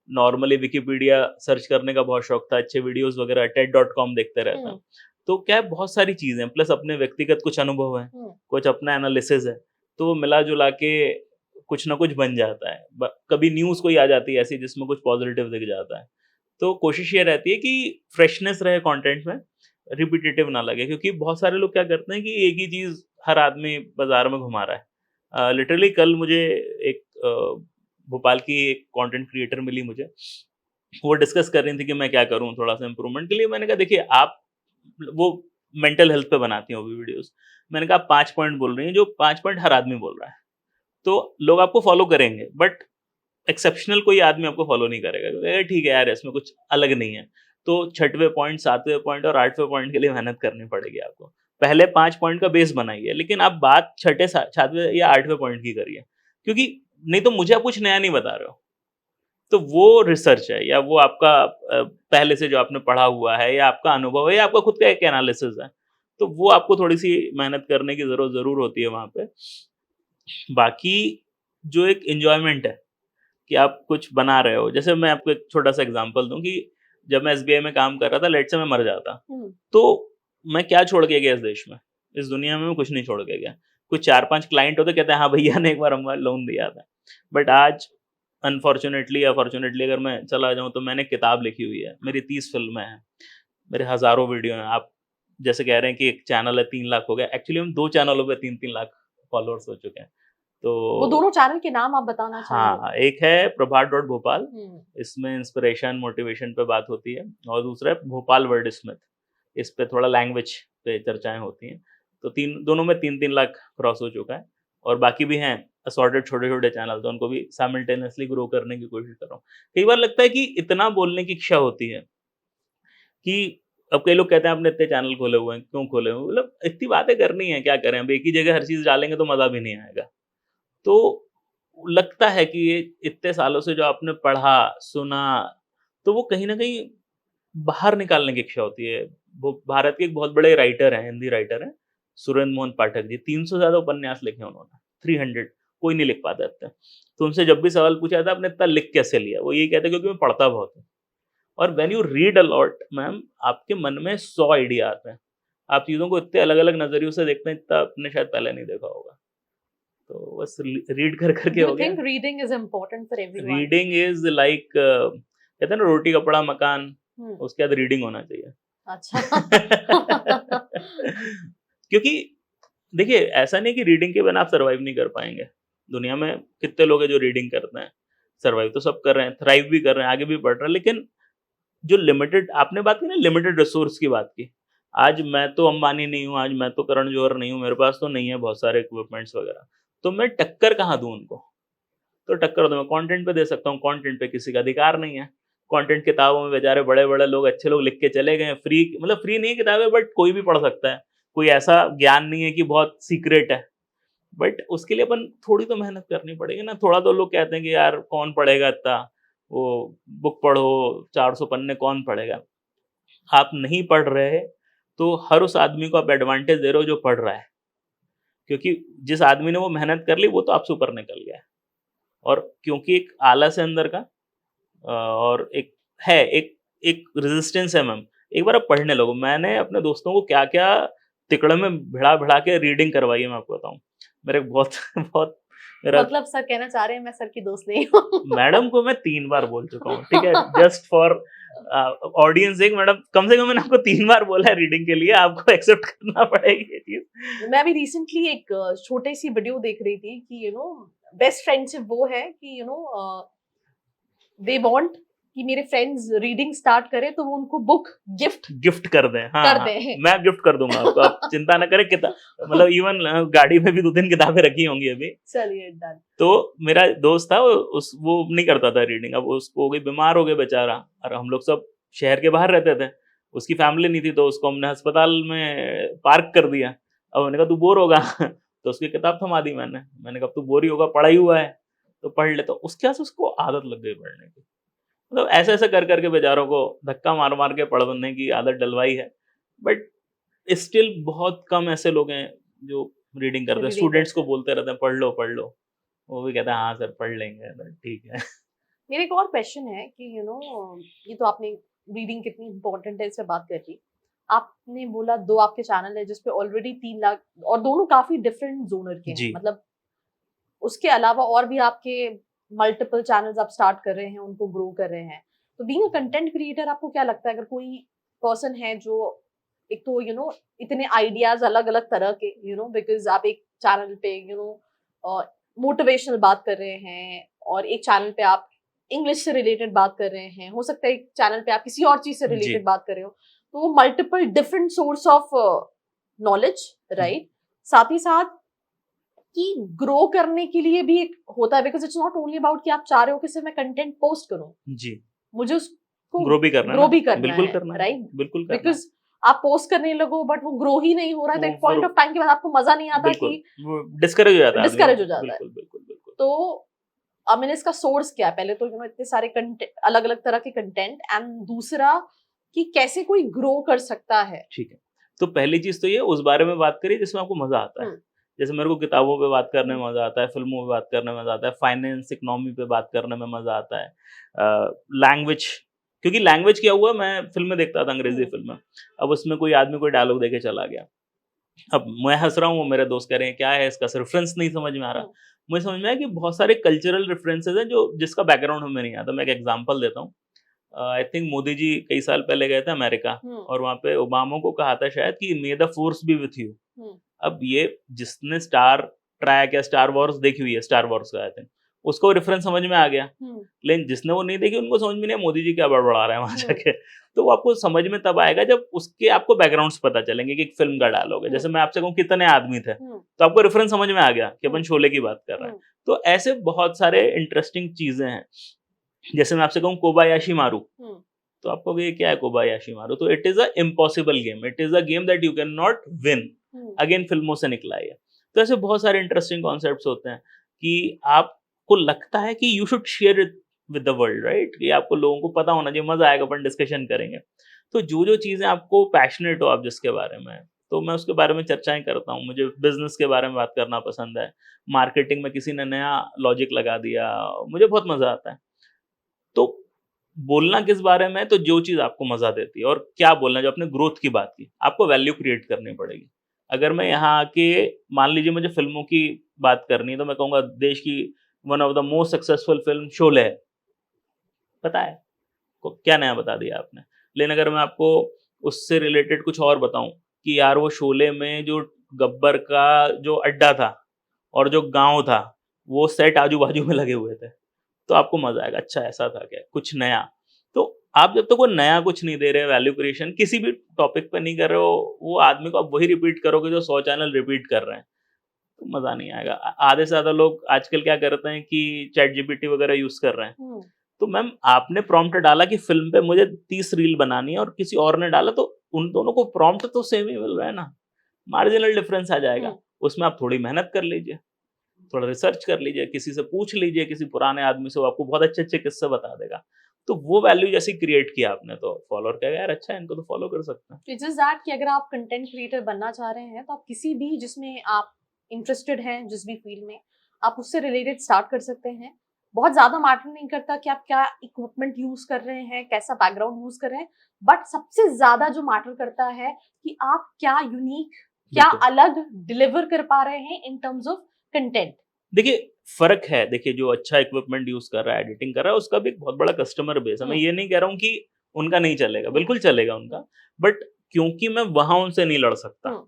नॉर्मली विकिपीडिया सर्च करने का बहुत शौक था, अच्छे वीडियोज़ वगैरह टेड.com देखते रहता। हम्म। तो क्या है, बहुत सारी चीज़ें हैं, प्लस अपने व्यक्तिगत कुछ अनुभव हैं, हम्म। कुछ अपना एनालिसिस है, तो वो मिला-जुला के कुछ ना कुछ बन जाता है। ब कभी न्यूज़ कोई आ जाती है ऐसी जिसमें कुछ पॉज़िटिव दिख जाता है। तो कोशिश ये रहती है कि फ्रेशनेस रहे कंटेंट में, रिपिटिटिव ना लगे, क्योंकि बहुत सारे लोग क्या करते हैं कि एक ही चीज़ हर आदमी बाज़ार में घुमा रहा है। लिटरली कल मुझे एक भोपाल की एक कंटेंट क्रिएटर मिली मुझे, वो डिस्कस कर रही थी कि मैं क्या करूँ थोड़ा-सा इम्प्रूवमेंट के लिए। मैंने कहा देखिए, आप वो मेंटल हेल्थ पे बनाती हैं वो भी वीडियोज़। मैंने कहा आप 5 पॉइंट बोल रही हैं, जो 5 पॉइंट हर आदमी बोल रहा है। तो लोग आपको फ़ॉलो करेंगे, बट एक्सेप्शनल कोई आदमी आपको फ़ॉलो नहीं करेगा, कहेगा ठीक है यार, इसमें कुछ अलग नहीं है। तो 6वें पॉइंट, 7वें पॉइंट और 8वें पॉइंट के लिए मेहनत करनी पड़ेगी आपको। पहले 5 पॉइंट का बेस बनाइए, लेकिन आप बात 6ठे 7वें या 8वें पॉइंट की करिए, क्योंकि नहीं तो मुझे आप कुछ नया नहीं बता रहे हो। तो वो रिसर्च है, या वो आपका पहले से जो आपने पढ़ा हुआ है, या आपका अनुभव है, या आपका खुद का एक एनालिसिस है, तो वो आपको थोड़ी-सी मेहनत करने की ज़रूर होती है वहाँ पे। बाकी जो एक एन्जॉयमेंट है कि आप कुछ बना रहे हो, जैसे मैं आपको एक छोटा-सा एग्ज़ाम्पल दूँ कि जब मैं एसबीआई में काम कर रहा था, लेट्स से मैं मर जाता, तो मैं क्या छोड़ के गया इस देश में? इस दुनिया में मैं कुछ नहीं छोड़ के गया। कुछ 4-5 क्लाइंट होते, कहते हैं हाँ भैया ने एक बार हमें लोन दिया था। बट आज अनफॉर्च्यूनेटली या फॉर्च्यूनेटली अगर मैं चला जाऊँ, तो मैंने किताब लिखी हुई है, मेरी 30 फ़िल्में हैं, मेरे हज़ारों वीडियो हैं। आप जैसे कह रहे हैं कि एक चैनल है 3 लाख हो गया, एक्चुअली हम 2 चैनलों पे 3-3 लाख फॉलोअर्स हो चुके हैं। वो तो दोनों चैनल के नाम आप बताना चाहेंगे? हाँ, एक है प्रभात डॉट भोपाल, हुँ। इसमें इंस्पिरेशन, मोटिवेशन पे बात होती है, और दूसरा है भोपाल वर्डस्मिथ, इस पे थोड़ा लैंग्वेज पे चर्चाएँ होती हैं। तो दोनों में 3-3 लाख क्रॉस हो चुका है, और बाकी भी हैं असॉर्टेड छोटे-छोटे चैनल, तो उनको भी साइमल्टेनियसली ग्रो करने की कोशिश कर रहा हूँ। कई बार लगता है कि इतना बोलने की इच्छा होती है कि अब कई लोग कहते हैं आपने इतने चैनल खोले हुए हैं, क्यों खोले हुए हैं? मतलब इतनी बातें करनी है, क्या करें? अब एक ही जगह हर चीज़ डालेंगे तो मज़ा भी नहीं आएगा। तो लगता है कि ये इतने सालों से जो आपने पढ़ा, सुना, तो वो कहीं न कहीं बाहर निकालने की इच्छा होती है। वो भारत के एक बहुत बड़े राइटर हैं, हिंदी राइटर हैं, सुरेंद्र मोहन पाठक जी, 300 से ज़्यादा उपन्यास लिखे उन्होंने, 300, कोई नहीं लिख पाता इतने। तो उनसे जब भी सवाल पूछा जाता है, आपने इतना लिख कैसे लिया? वो यही कहते हैं, क्योंकि मैं पढ़ता बहुत हूँ। और when you read a lot ma'am, आपके मन में 100 आइडिया आते हैं। आप चीज़ों को इतने अलग-अलग नज़रियों से देखते हैं, इतना आपने शायद पहले नहीं देखा होगा। तो बस रीड कर के डू यू हो गया। Think reading is important for everyone? Reading is like कहते हैं ना, रोटी कपड़ा मकान, हुँ, उसके बाद रीडिंग होना चाहिए। अच्छा। क्योंकि देखिए, ऐसा नहीं कि रीडिंग के बिना आप सर्वाइव नहीं कर पाएँगे। दुनिया में कितने लोग हैं जो रीडिंग करते हैं, सर्वाइव तो सब कर रहे हैं, थ्राइव भी कर रहे हैं, आगे भी बढ़ रहे हैं, लेकिन जो लिमिटेड, आपने बात की ना लिमिटेड रिसोर्स की बात की। आज मैं तो अंबानी नहीं हूँ, आज मैं तो करण जौहर नहीं हूँ, मेरे पास तो नहीं है बहुत सारे इक्विपमेंट्स वगैरह। तो मैं टक्कर कहाँ दूँ उनको? तो टक्कर तो मैं कंटेंट पे दे सकता हूँ, कंटेंट पे किसी का अधिकार नहीं है। कंटेंट किताबों में बेचारे बड़े-बड़े लोग, अच्छे लोग लिख के चले गए हैं, फ्री, मतलब फ्री नहीं है किताबें, बट कोई भी पढ़ सकता है। कोई ऐसा ज्ञान नहीं है कि बहुत सीक्रेट है। बट उसके लिए अपन थोड़ी तो मेहनत करनी पड़ेगी ना। थोड़ा तो लोग कहते हैं कि यार कौन पढ़ेगा इतना, वो बुक पढ़ो, 400 पन्ने कौन पढ़ेगा। आप नहीं पढ़ रहे, तो हर उस आदमी को आप एडवांटेज दे रहे हो जो पढ़ रहा है, क्योंकि जिस आदमी ने वो मेहनत कर ली, वो तो आपसे ऊपर निकल गया है। और क्योंकि एक आलस है अंदर का, और एक है, एक रेजिस्टेंस है मैम। एक बार आप पढ़ने लगो, मैंने अपने दोस्तों को क्या-क्या तिकड़े में भिड़ा-भिड़ा के रीडिंग करवाई है, मैं आपको बताऊँ। मेरे बहुत बहुत मेरा मतलब सर कहना चाह रहे हैं मैं सर की दोस्त नहीं हूँ। मैडम को मैं 3 बार बोल चुका हूँ, ठीक है? Just for audience sake, madam कम से कम मैंने आपको 3 बार बोला है रीडिंग के लिए, आपको एक्सेप्ट करना पड़ेगी ये चीज़। मैं अभी रिसेंटली एक छोटी-सी वीडियो देख रही थी कि बेस्ट फ्रेंडशिप वो है कि दे वांट कि मेरे फ्रेंड्स रीडिंग स्टार्ट करें तो वो उनको बुक गिफ्ट गिफ्ट कर दें, हाँ, कर हाँ। दें। मैं गिफ्ट कर दूँगा आपको, आप चिंता ना करें। मतलब इवन गाड़ी में भी 2-3 किताबें रखी होंगी अभी। चलिए डन। तो मेरा दोस्त था, वो नहीं करता था रीडिंग, अब उसको हो गई, बीमार हो गया बेचारा, और हम लोग सब शहर के बाहर रहते थे। उसकी फैमिली नहीं थी, तो उसको हमने अस्पताल में पार्क कर दिया। अब मैंने कहा तू बोर होगा तो उसकी किताब थमा दी मैंने। मैंने कहा अब तू बोर ही होगा, पढ़ा ही हुआ है, तो पढ़ ले। तो उसके बाद से उसको आदत लग गई पढ़ने की। मतलब ऐसे-ऐसे कर के बेचारों को धक्का मार-मार के पढ़ने की आदत डलवाई है। बट स्टिल बहुत कम ऐसे लोग हैं जो रीडिंग करते हैं। रीडिंग स्टूडेंट्स करते को हैं। बोलते रहते हैं पढ़ लो, पढ़ लो। वो भी कहता है हाँ सर पढ़ लेंगे, तो ठीक है। मेरा एक और क्वेश्चन है कि ये तो आपने रीडिंग कितनी इम्पोर्टेंट है इस पे बात कर ली। आपने बोला 2 आपके चैनल है जिस पे ऑलरेडी 3 लाख और दोनों काफ़ी डिफरेंट ज़ोनर के हैं। जी। मतलब उसके अलावा और भी आपके मल्टीपल चैनल्स आप स्टार्ट कर रहे हैं, उनको ग्रो कर रहे हैं। तो बीइंग अ कंटेंट क्रिएटर आपको क्या लगता है अगर कोई पर्सन है जो एक तो इतने आइडियाज़ अलग-अलग तरह के बिकॉज़ आप एक चैनल पे मोटिवेशनल बात कर रहे हैं और एक चैनल पे आप इंग्लिश से रिलेटेड बात कर रहे हैं। हो सकता है एक चैनल पे आप किसी और चीज़ से जी। रिलेटेड बात कर रहे हो। तो वो multiple different source of knowledge right? साथ ही साथ कि ग्रो करने के लिए भी एक होता है because it's not only about कि आप चाह रहे हो कि सिर्फ मैं कंटेंट पोस्ट करूँ। जी। मुझे उस को ग्रो भी करना है ग्रो ना, भी करना बिल्कुल है, करना है, राइट? बिल्कुल करना है। बिकॉज आप पोस्ट करने लगो बट वो ग्रो ही नहीं हो रहा है, तो वो एक पॉइंट फिर ऑफ टाइम के बाद आपको मजा नहीं आता बिल्कुल कि वो डिस्करेज हो जाता है आदमी, डिस्करेज हो जाता है। बिल्कुल बिल्कुल बिल्कुल। तो आई मीन इसका सोर्स क्या है? पहले तो इतने सारे कंटेंट, अलग अलग तरह के कंटेंट, एंड दूसरा कि कैसे कोई ग्रो कर सकता है। ठीक है, तो पहली चीज तो ये उस बारे में बात करिए जिसमें आपको मजा आता है। जैसे मेरे को किताबों पे बात करने में मजा आता है, फिल्मों पे बात करने में मजा आता है, फाइनेंस इकोनॉमी पे बात करने में मजा आता है, लैंग्वेज, क्योंकि लैंग्वेज क्या हुआ, मैं फिल्में देखता था अंग्रेजी फिल्में, अब उसमें कोई आदमी कोई डायलॉग देके चला गया, अब मैं हंस रहा हूँ, वो मेरे दोस्त कह रहे हैं क्या है इसका रेफरेंस नहीं समझ में आ रहा। मुझे समझ में आया कि बहुत सारे कल्चरल रेफरेंसेस हैं जो जिसका बैकग्राउंड हमें नहीं आता। मैं एक एग्जांपल देता हूँ, आई थिंक मोदी जी कई साल पहले गए थे अमेरिका, और वहाँ पे ओबामा को कहा था शायद कि मे the force B with you. अब ये जिसने स्टार ट्रैक या स्टार वॉर्स देखी हुई है, स्टार वॉर्स का आई थिंक, उसको रेफरेंस समझ में आ गया, लेकिन जिसने वो नहीं देखी उनको समझ में नहीं आया मोदी जी क्या बड़बड़ा रहे हैं वहां जाके। तो वो आपको समझ में तब आएगा जब उसके आपको बैकग्राउंड्स पता चलेंगे कि एक फिल्म का डायलॉग है। जैसे मैं आपसे कहूँ कितने आदमी थे, तो आपको रेफरेंस समझ में आ गया कि अपन शोले की बात कर रहे हैं। तो ऐसे बहुत सारे इंटरेस्टिंग चीजें हैं। जैसे मैं आपसे कहूँ कोबायाशी मारू, तो आपको ये क्या है कोबायाशी मारू, तो it is a impossible game, it is a game that you can not win. Again फिल्मों से निकला है। तो ऐसे बहुत सारे इंटरेस्टिंग कॉन्सेप्ट्स होते हैं कि आपको लगता है कि you should share it with the world, right, कि आपको लोगों को पता होना चाहिए, मजा आएगा, अपन डिस्कशन करेंगे। तो जो जो चीजें आपको पैशनेट हो आप जिसके बारे में, तो मैं उसके बारे में चर्चाएं करता हूँ। मुझे बिजनेस के बारे में बात करना पसंद है, मार्केटिंग में किसी ने नया लॉजिक लगा दिया, मुझे बहुत मजा आता है। तो बोलना किस बारे में है, तो जो चीज आपको मजा देती है, और क्या बोलना, जो आपने ग्रोथ की बात की, आपको वैल्यू क्रिएट करनी पड़ेगी। अगर मैं यहाँ आके मान लीजिए मुझे फिल्मों की बात करनी है, तो मैं कहूंगा देश की one of the most successful film Sholay है, पता है क्या नया बता दिया आपने। लेकिन अगर मैं आपको उससे रिलेटेड कुछ और बताऊं कि यार वो शोले में जो गब्बर का जो अड्डा था और जो गांव था, वो सेट आजू बाजू में लगे हुए थे, तो आपको मजा आएगा, अच्छा ऐसा था क्या, कुछ नया। तो आप जब तक वो नया कुछ नहीं दे रहे, वैल्यू क्रिएशन किसी भी टॉपिक पे नहीं कर रहे हो, वो आदमी को आप वही रिपीट करोगे जो 100 चैनल रिपीट कर रहे हैं, तो मजा नहीं आएगा। आधे से ज्यादा लोग आजकल क्या करते हैं कि चैट जीपीटी वगैरह यूज कर रहे हैं। तो मैम आपने प्रॉम्प्ट डाला कि फिल्म पे मुझे 30 रील बनानी है, और किसी और ने डाला, तो उन दोनों को प्रॉम्प्ट तो सेम ही मिल रहा है ना, मार्जिनल डिफरेंस आ जाएगा। उसमें आप थोड़ी मेहनत कर लीजिए, थोड़ा रिसर्च कर लीजिए, किसी से पूछ लीजिए, किसी पुराने आदमी से, वो आपको बहुत अच्छे अच्छे किस्से बता देगा। तो वो वैल्यू जैसी क्रिएट किया आपने, तो फॉलोअर कहेगा यार अच्छा है, इनको तो फॉलो कर सकते हैं। इट इज दैट कि अगर आप कंटेंट क्रिएटर बनना चाह रहे हैं तो आप किसी भी जिसमें आप इंटरेस्टेड हैं, जिस भी फील्ड में, आप उससे रिलेटेड स्टार्ट कर सकते हैं। बहुत ज्यादा मैटर नहीं करता कि आप क्या इक्विपमेंट यूज कर रहे हैं, कैसा बैकग्राउंड यूज कर रहे हैं, बट सबसे ज्यादा जो मैटर करता है कि आप क्या यूनिक, क्या अलग डिलीवर कर पा रहे हैं इन टर्म्स ऑफ कंटेंट। देखिए फर्क है, देखिए जो अच्छा इक्विपमेंट यूज कर रहा है, एडिटिंग कर रहा है, उसका भी एक बहुत बड़ा कस्टमर बेस है। मैं ये नहीं कह रहा हूँ कि उनका नहीं चलेगा, बिल्कुल चलेगा उनका, बट क्योंकि मैं वहां उनसे नहीं लड़ सकता।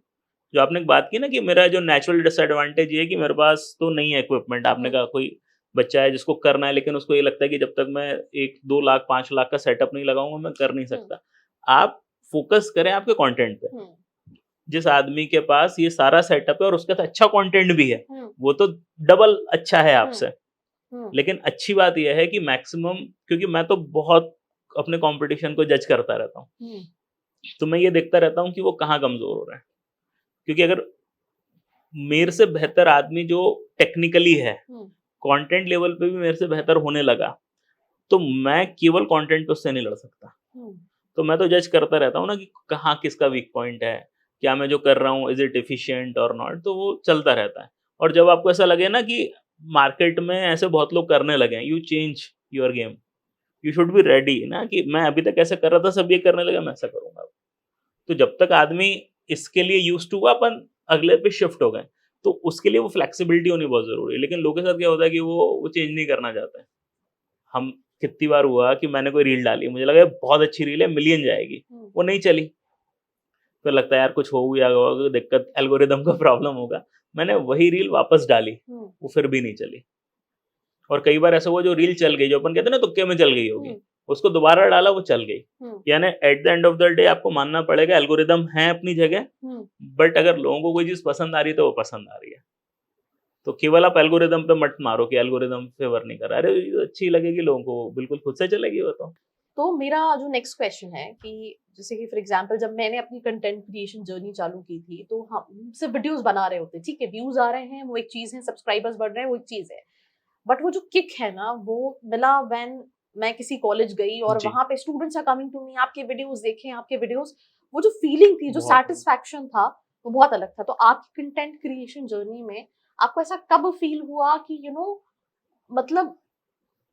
जो आपने एक बात की ना कि मेरा जो नेचुरल डिसएडवांटेज ये है कि मेरे पास तो नहीं है इक्विपमेंट। आपने कहा कोई बच्चा है जिसको करना है, लेकिन उसको ये लगता है कि जब तक मैं 1-2 लाख 5 लाख का सेटअप नहीं लगाऊंगा मैं कर नहीं सकता। आप फोकस करें आपके कंटेंट पे। जिस आदमी के पास ये सारा सेटअप है और उसके साथ अच्छा कंटेंट भी है, वो तो डबल अच्छा है आपसे। लेकिन अच्छी बात यह है कि मैक्सिमम, क्योंकि मैं तो बहुत अपने कंपटीशन को जज करता रहता हूँ, तो मैं ये देखता रहता हूँ कि वो कहाँ कमजोर हो रहा है। क्योंकि अगर मेरे से बेहतर आदमी जो टेक्निकली है, कंटेंट लेवल पे भी मेरे से बेहतर होने लगा, तो मैं केवल कंटेंट पे उससे नहीं लड़ सकता। तो मैं तो जज करता रहता हूँ ना कि कहाँ किसका वीक पॉइंट है, क्या मैं जो कर रहा हूँ इज इट एफिशिएंट और नॉट, तो वो चलता रहता है। और जब आपको ऐसा लगे ना कि मार्केट में ऐसे बहुत लोग करने लगे हैं, you change your game, you should be ready ना, कि मैं अभी तक ऐसा कर रहा था, सब ये करने लगा, मैं ऐसा करूंगा। तो जब तक आदमी इसके लिए यूज टू हुआ, अपन अगले पे शिफ्ट हो गए, तो उसके लिए वो फ्लेक्सिबिलिटी होनी बहुत जरूरी है। लेकिन लोगों के साथ क्या होता है कि वो चेंज नहीं करना चाहते हैं। हम कितनी बार हुआ कि मैंने कोई रील डाली, मुझे लगा बहुत अच्छी रील है, मिलियन जाएगी, वो नहीं चली, फिर लगता है यार कुछ हो गया होगा, दिक्कत एल्गोरिदम का प्रॉब्लम होगा, मैंने वही रील वापस डाली, वो फिर भी नहीं चली। और कई बार ऐसा हुआ जो रील चल गई, जो अपन कहते हैं ना तुक्के में चल गई होगी, उसको दोबारा डाला, वो चल गई। यानी at the end of the day आपको मानना पड़ेगा एल्गोरिदम है अपनी जगह, बट अगर लोगों को कोई चीज पसंद आ रही है तो वो पसंद आ रही है। तो केवल आप एल्गोरिदम पे मत मारो कि एल्गोरिदम फेवर नहीं कर रहा, अरे अच्छी लगेगी लोगों को, बिल्कुल खुद से चलेगी वो तो। तो मेरा जो नेक्स्ट क्वेश्चन है कि जैसे कि फॉर एग्जांपल जब मैंने अपनी कंटेंट क्रिएशन जर्नी चालू की थी तो हम सिर्फ वीडियोस बना रहे होते, ठीक है, व्यूज आ रहे हैं वो एक चीज है, सब्सक्राइबर्स बढ़ रहे हैं वो एक चीज है, बट वो जो किक है ना वो मिला व्हेन मैं किसी कॉलेज गई और जी, वहां पे students are coming to me, आपके वीडियोस देखें, आपके वीडियोस, वो जो फीलिंग थी, जो बहुत सेटिस्फैक्शन था, वो बहुत अलग था। तो आपकी कंटेंट क्रिएशन जर्नी में आपको ऐसा कब फील हुआ कि मतलब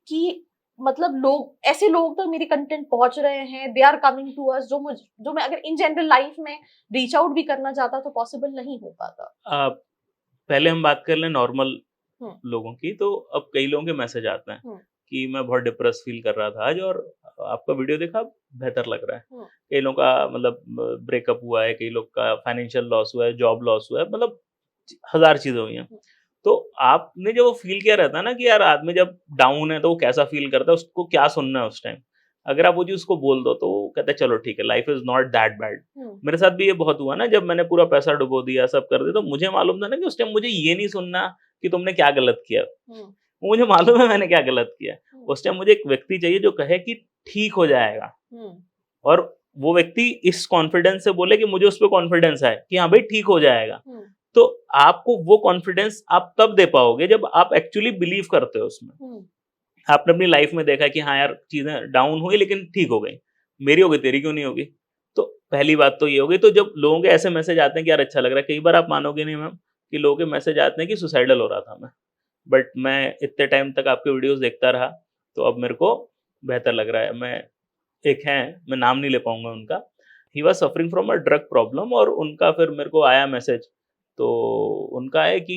कि मतलब लोग, ऐसे लोग तक मेरी कंटेंट पहुंच रहे हैं, they are coming to us, जो मैं अगर इन जनरल लाइफ में रीच आउट भी करना चाहता तो पॉसिबल नहीं हो पाता। पहले हम बात कर लें नॉर्मल हम्म। लोगों की, तो अब कई लोगों के मैसेज आते हैं हम्म। कि मैं बहुत डिप्रेस फील कर रहा था आज, और आपका वीडियो देखा, बेहतर लग रहा है। हम्म। कई लोगों का मतलब ब्रेकअप हुआ है, कई लोग का फाइनेंशियल लॉस हुआ है, जॉब लॉस हुआ है, मतलब हजार चीजें हुई हैं। हम्म। तो आपने जब वो फील किया रहता है ना कि यार आदमी जब डाउन है तो वो कैसा फील करता है, उसको क्या सुनना है उस टाइम, अगर आप वो चीज उसको बोल दो तो वो कहता है चलो ठीक है, life is not that bad. Hmm. मेरे साथ भी ये बहुत हुआ ना, जब मैंने पूरा पैसा डुबो दिया, सब कर दिया, तो मुझे मालूम था ना कि उस टाइम मुझे ये नहीं सुनना कि तुमने क्या गलत किया। हम्म। वो मुझे मालूम है मैंने क्या गलत किया। हम्म। उस टाइम मुझे एक व्यक्ति चाहिए जो कहे कि ठीक हो जाएगा, हम्म। और वो व्यक्ति इस कॉन्फिडेंस से बोले कि मुझे उस पर कॉन्फिडेंस है कि हाँ भाई ठीक हो जाएगा। हम्म। तो आपको वो कॉन्फिडेंस आप तब दे पाओगे जब आप एक्चुअली बिलीव करते हो उसमें। हम्म। आपने अपनी लाइफ में देखा कि हाँ यार चीजें डाउन हुई लेकिन ठीक हो गई, मेरी हो गई, तेरी क्यों नहीं होगी। तो पहली बात तो ये होगी। तो जब लोगों के ऐसे मैसेज आते हैं कि यार अच्छा लग रहा है, कई बार आप मानोगे नहीं मैम कि लोगों के मैसेज आते हैं कि सुसाइडल हो रहा था मैं, बट मैं इतने टाइम तक आपके वीडियोस देखता रहा, तो अब मेरे को बेहतर लग रहा है। मैं एक हैं, मैं नाम नहीं ले पाऊंगा उनका, he was suffering from a drug problem, और उनका फिर मेरे को आया मैसेज। तो उनका है कि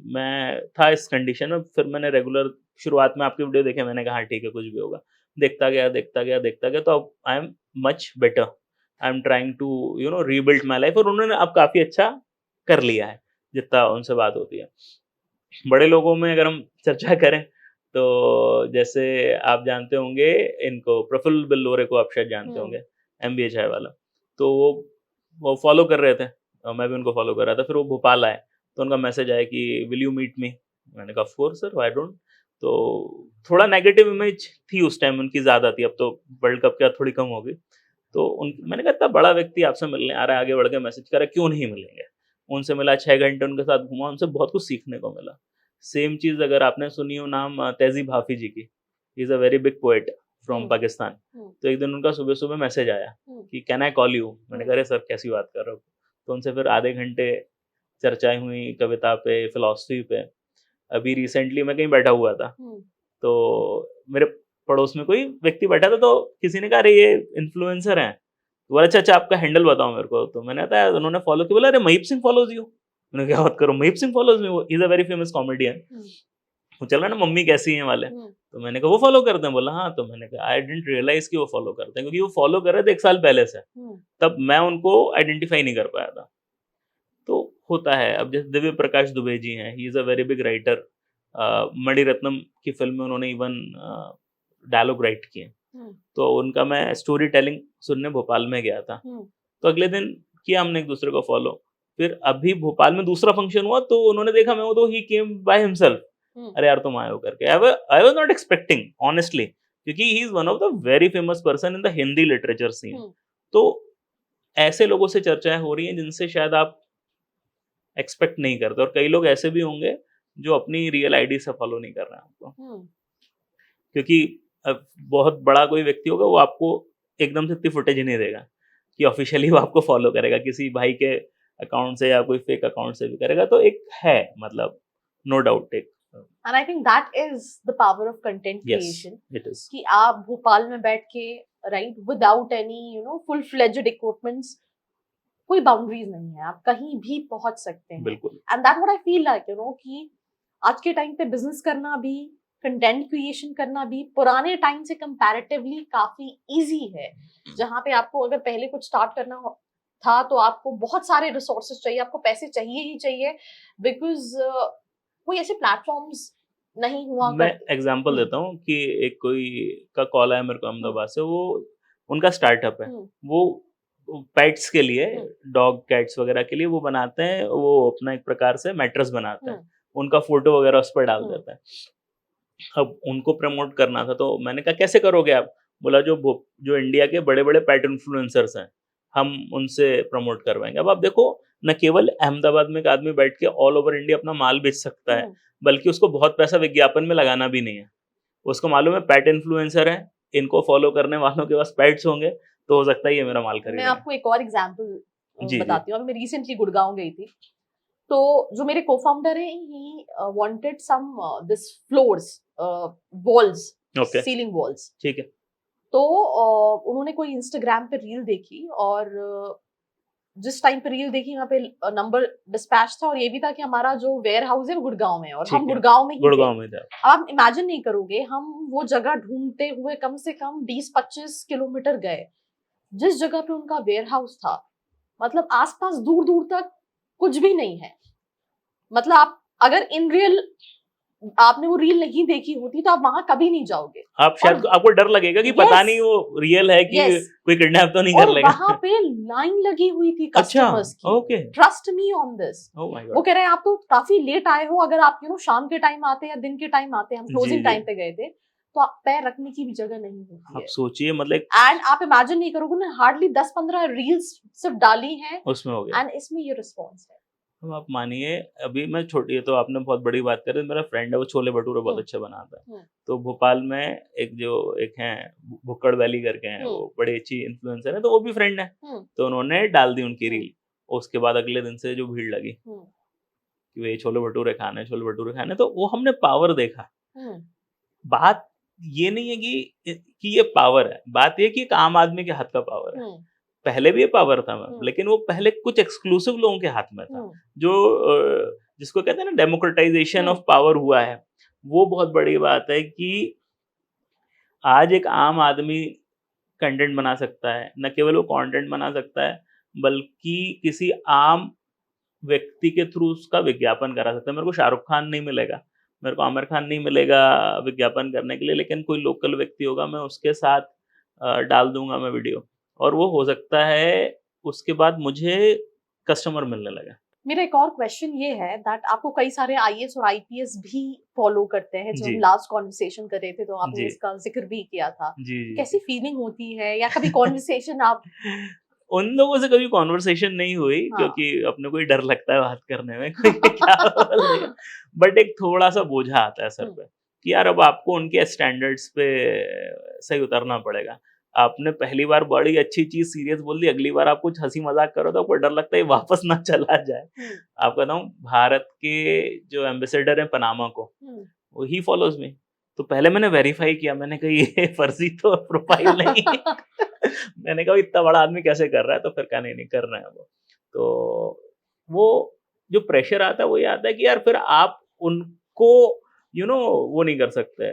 मैं था इस कंडीशन में, फिर मैंने रेगुलर शुरुआत में आपकी वीडियो देखे, मैंने कहा हाँ ठीक है कुछ भी होगा, देखता गया देखता गया देखता गया, तो अब I am much better, I am trying to rebuild my life, और उन्होंने अब काफ़ी अच्छा कर लिया है जितना उनसे बात होती है। बड़े लोगों में अगर हम चर्चा करें तो जैसे आप जानते होंगे इनको, प्रफुल्ल बिल्लोरे को आप शायद जानते हम्म। होंगे, एमबीए चाय वाला। तो वो फॉलो कर रहे थे, और मैं भी उनको फॉलो कर रहा था। फिर वो भोपाल आए, तो उनका मैसेज आया कि विल यू मीट मी। मैंने कहा of course sir, why don't. तो थोड़ा नेगेटिव इमेज थी उस टाइम उनकी, ज़्यादा थी, अब तो वर्ल्ड कप के बाद थोड़ी कम हो गई। तो उन मैंने कहा इतना बड़ा व्यक्ति आपसे मिलने आ रहा है, आगे बढ़ के मैसेज कर रहा है, क्यों नहीं मिलेंगे। उनसे मिला, 6 घंटे उनके साथ घूमा, उनसे बहुत कुछ सीखने को मिला। सेम चीज़ अगर आपने सुनी हो नाम तहज़ीब हाफ़ी जी की, he is a very big poet from hmm. Pakistan. Hmm. तो एक दिन उनका सुबह-सुबह मैसेज आया हम्म। कि कैन आई कॉल यू? मैंने कहा अरे सर कैसी बात कर रहे हो? तो उनसे फिर आधे घंटे चर्चाएँ हुई कविता पे, फ़िलॉसफ़ी पे। अभी रिसेंटली मैं कहीं बैठा हुआ था, हम्म। तो मेरे पड़ोस में कोई व्यक्ति बैठा था, तो किसी ने कहा अरे ये इन्फ्लुएंसर हैं। तो बोला अच्छा अच्छा आपका हैंडल बताओ मेरे को। तो मैंने बताया, उन्होंने फॉलो किया, बोला अरे महीप सिंह फॉलोज यू। मैंने क्या बात करो, महीप सिंह फॉलोज मी, वो is a very famous comedian. Hmm. वो चल रहा है ना मम्मी कैसी हैं वाले। हम्म। तो मैंने कहा वो फॉलो करते हैं? बोला हाँ। तो मैंने कहा आई डेंट रियलाइज कि वो फॉलो करते हैं, क्योंकि वो फॉलो कर रहे थे 1 साल पहले से, हम्म। तब मैं उनको आइडेंटिफाई नहीं कर पाया था। तो होता है। अब जैसे दिव्य प्रकाश दुबे जी हैं, he is a very big writer. Maniratnam की फ़िल्म में उन्होंने इवन डायलॉग राइट किए। हम्म। तो उनका मैं स्टोरी टेलिंग सुनने भोपाल में गया था। हम्म। तो अगले दिन किया हमने एक-दूसरे को फ़ॉलो। फिर अभी भोपाल में दूसरा फंक्शन हुआ, तो उन्होंने देखा मैं हूँ, तो ही केम बाय हिमसेल्फ। हम्म। अरे यार तुम आए हो करके। I was not expecting honestly, क्योंकि he is one of the very famous person in the Hindi literature scene. Hmm. तो ऐसे लोगों से चर्चाएँ हो रही हैं जिनसे शायद आप एक्सपेक्ट नहीं करते, और कई लोग ऐसे भी होंगे जो अपनी रियल आईडी से फॉलो नहीं कर रहे हैं आपको, हम्म। क्योंकि बहुत बड़ा कोई व्यक्ति होगा, वो आपको एकदम से इतनी फुटेज नहीं देगा कि ऑफिशियली वो आपको फॉलो करेगा, किसी भाई के अकाउंट से या कोई फेक अकाउंट से भी करेगा। तो एक है मतलब, नो डाउट एक। And I think that is the power of content yes creation. It is. कि आप भोपाल में बैठ के, right, without any full fledged equipments, कोई बाउंड्रीज नहीं है, आप कहीं भी पहुंच सकते हैं। बिल्कुल। And that what I feel like कि आज के टाइम पे बिजनेस करना भी, कंटेंट क्रिएशन करना भी पुराने टाइम से कंपैरेटिवली काफी इजी है। जहाँ पे आपको अगर पहले कुछ स्टार्ट करना था तो आपको बहुत सारे रिसोर्सेज चाहिए, आपको पैसे चाहिए ही चाहिए, बिकॉज कोई ऐसे प्लेटफॉर्म्स नहीं हुआ मैं करते। एग्जांपल हम्म। देता हूँ कि एक कोई का कॉल आया मेरे को हम्म। अहमदाबाद से, वो उनका स्टार्टअप है। हम्म। वो पेट्स के लिए, हम्म। डॉग कैट्स वगैरह के लिए वो बनाते हैं, वो अपना एक प्रकार से मैट्रेस बनाते हैं, हम्म। उनका फोटो वगैरह उस पर डाल हम्म। देते हैं। अब उनको प्रमोट करना था, तो मैंने कहा कैसे करोगे आप? बोला जो इंडिया के बड़े बड़े पेट इन्फ्लुएंसर्स हैं हम उनसे प्रमोट करवाएंगे। अब आप देखो, न केवल अहमदाबाद में एक आदमी बैठ के ऑल ओवर इंडिया अपना माल बेच सकता है, बल्कि उसको बहुत पैसा विज्ञापन में लगाना भी नहीं है। उसको मालूम है पेट इन्फ्लुएंसर है, इनको फॉलो करने वालों के पास पेट्स होंगे, तो हो सकता है ये मेरा माल मैं खरीदें। आपको एक और एग्जांपल जी। बताती हूँ। अभी मैं रिसेंटली गुड़गांव गई थी, तो जो मेरे को-फाउंडर है, he wanted some this floors, walls, okay, ceiling walls. ठीक है। तो उन्होंने कोई इंस्टाग्राम पे रील देखी, और जिस टाइम पे रील देखी, यहाँ पे नंबर डिस्पैच था, और ये भी था कि हमारा जो वेयर हाउस है वो गुड़गांव में है, और ठीक हम है, गुड़गांव में ही थे। गुड़गांव में था। अब आप इमेजिन नहीं करोगे, हम वो जगह ढूंढते हुए कम से कम 20-25 किलोमीटर गए, जिस जगह पे उनका वेयर हाउस था। मतलब आसपास दूर दूर तक कुछ भी नहीं है। मतलब आप अगर इन रियल आपने वो रील नहीं देखी होती, तो आप वहां कभी नहीं जाओगे। आप शायद आपको डर लगेगा कि पता नहीं वो रियल है कि कोई किडनैप तो नहीं कर और लेगा। वहां पे लाइन लगी हुई थी अच्छा, कस्टमर्स की। Okay, trust me on this. Oh my वो गॉड। कह रहे हैं आप तो काफी लेट आए हो, अगर आप शाम के टाइम आते या दिन के टाइम आते, हम जी क्लोजिंग जी, टाइम पे गए थे, तो आप पैर रखने की भी जगह नहीं होती आप है। सोचिए, मतलब एंड आप इमेजिन नहीं करोगे ना, हार्डली 10-15 रील्स सिर्फ डाली हैं, उसमें हो गया। एंड इसमें ये रिस्पॉन्स है। अब आप मानिए, अभी मैं छोटी है तो आपने बहुत बड़ी बात करी, मेरा फ्रेंड है वो छोले भटूरे बहुत अच्छे बनाता है। तो भोपाल में एक है भुक्कड़ वैली करके हैं, वो बड़ी अच्छी इन्फ्लुएंसर है, तो वो भी फ्रेंड है। तो उन्होंने डाल दी उनकी रील, उसके बाद अगले दिन से जो भीड़ लगी कि वे छोले भटूरे खाने, छोले भटूरे खाने, तो वो हमने पावर देखा। बात ये नहीं है कि ये पावर है, बात ये कि एक आम आदमी के हाथ का पावर है। पहले भी ये पावर था मैम, लेकिन वो पहले कुछ एक्सक्लूसिव लोगों के हाथ में था, जो जिसको कहते हैं ना डेमोक्रेटाइजेशन ऑफ पावर हुआ है। वो बहुत बड़ी बात है कि आज एक आम आदमी कंटेंट बना सकता है, न केवल वो कंटेंट बना सकता है, बल्कि किसी आम व्यक्ति के थ्रू उसका विज्ञापन करा सकता है। मेरे को शाहरुख खान नहीं मिलेगा, मेरे को आमिर खान नहीं मिलेगा विज्ञापन करने के लिए, लेकिन कोई लोकल व्यक्ति होगा, मैं उसके साथ डाल दूंगा मैं वीडियो, और वो हो सकता है उसके बाद मुझे कस्टमर मिलने लगे। मेरा एक और क्वेश्चन ये है दैट आपको कई सारे आईएएस और आईपीएस भी फॉलो करते हैं। जब हम लास्ट कॉन्वर्सेशन कर रहे थे, तो आपने इसका जिक्र भी किया था। कैसी फीलिंग होती है, या कभी कॉन्वर्सेशन आप उन लोगों से कभी कॉन्वर्सेशन नहीं हुई, क्योंकि अपने को ही डर लगता है बात करने में, कोई क्या बोलेगा। बट एक थोड़ा सा बोझा आता है सर पे कि यार अब आपको उनके स्टैंडर्ड्स पे सही उतरना पड़ेगा। आपने पहली बार बड़ी अच्छी चीज सीरियस बोल दी, अगली बार आप कुछ हंसी मजाक करो तो आपको डर लगता है वापस ना चला जाए। आपको बताऊं, भारत के जो एम्बेसडर है पनामा को, वो ही फॉलोज मी। तो पहले मैंने वेरीफाई किया, मैंने कहा ये फर्जी तो प्रोफाइल नहीं है। मैंने कहा इतना बड़ा आदमी कैसे कर रहा है, तो फिर कहा नहीं कर रहे हैं वो। तो वो जो प्रेशर आता है वो ये आता है कि यार फिर आप उनको वो नहीं कर सकते,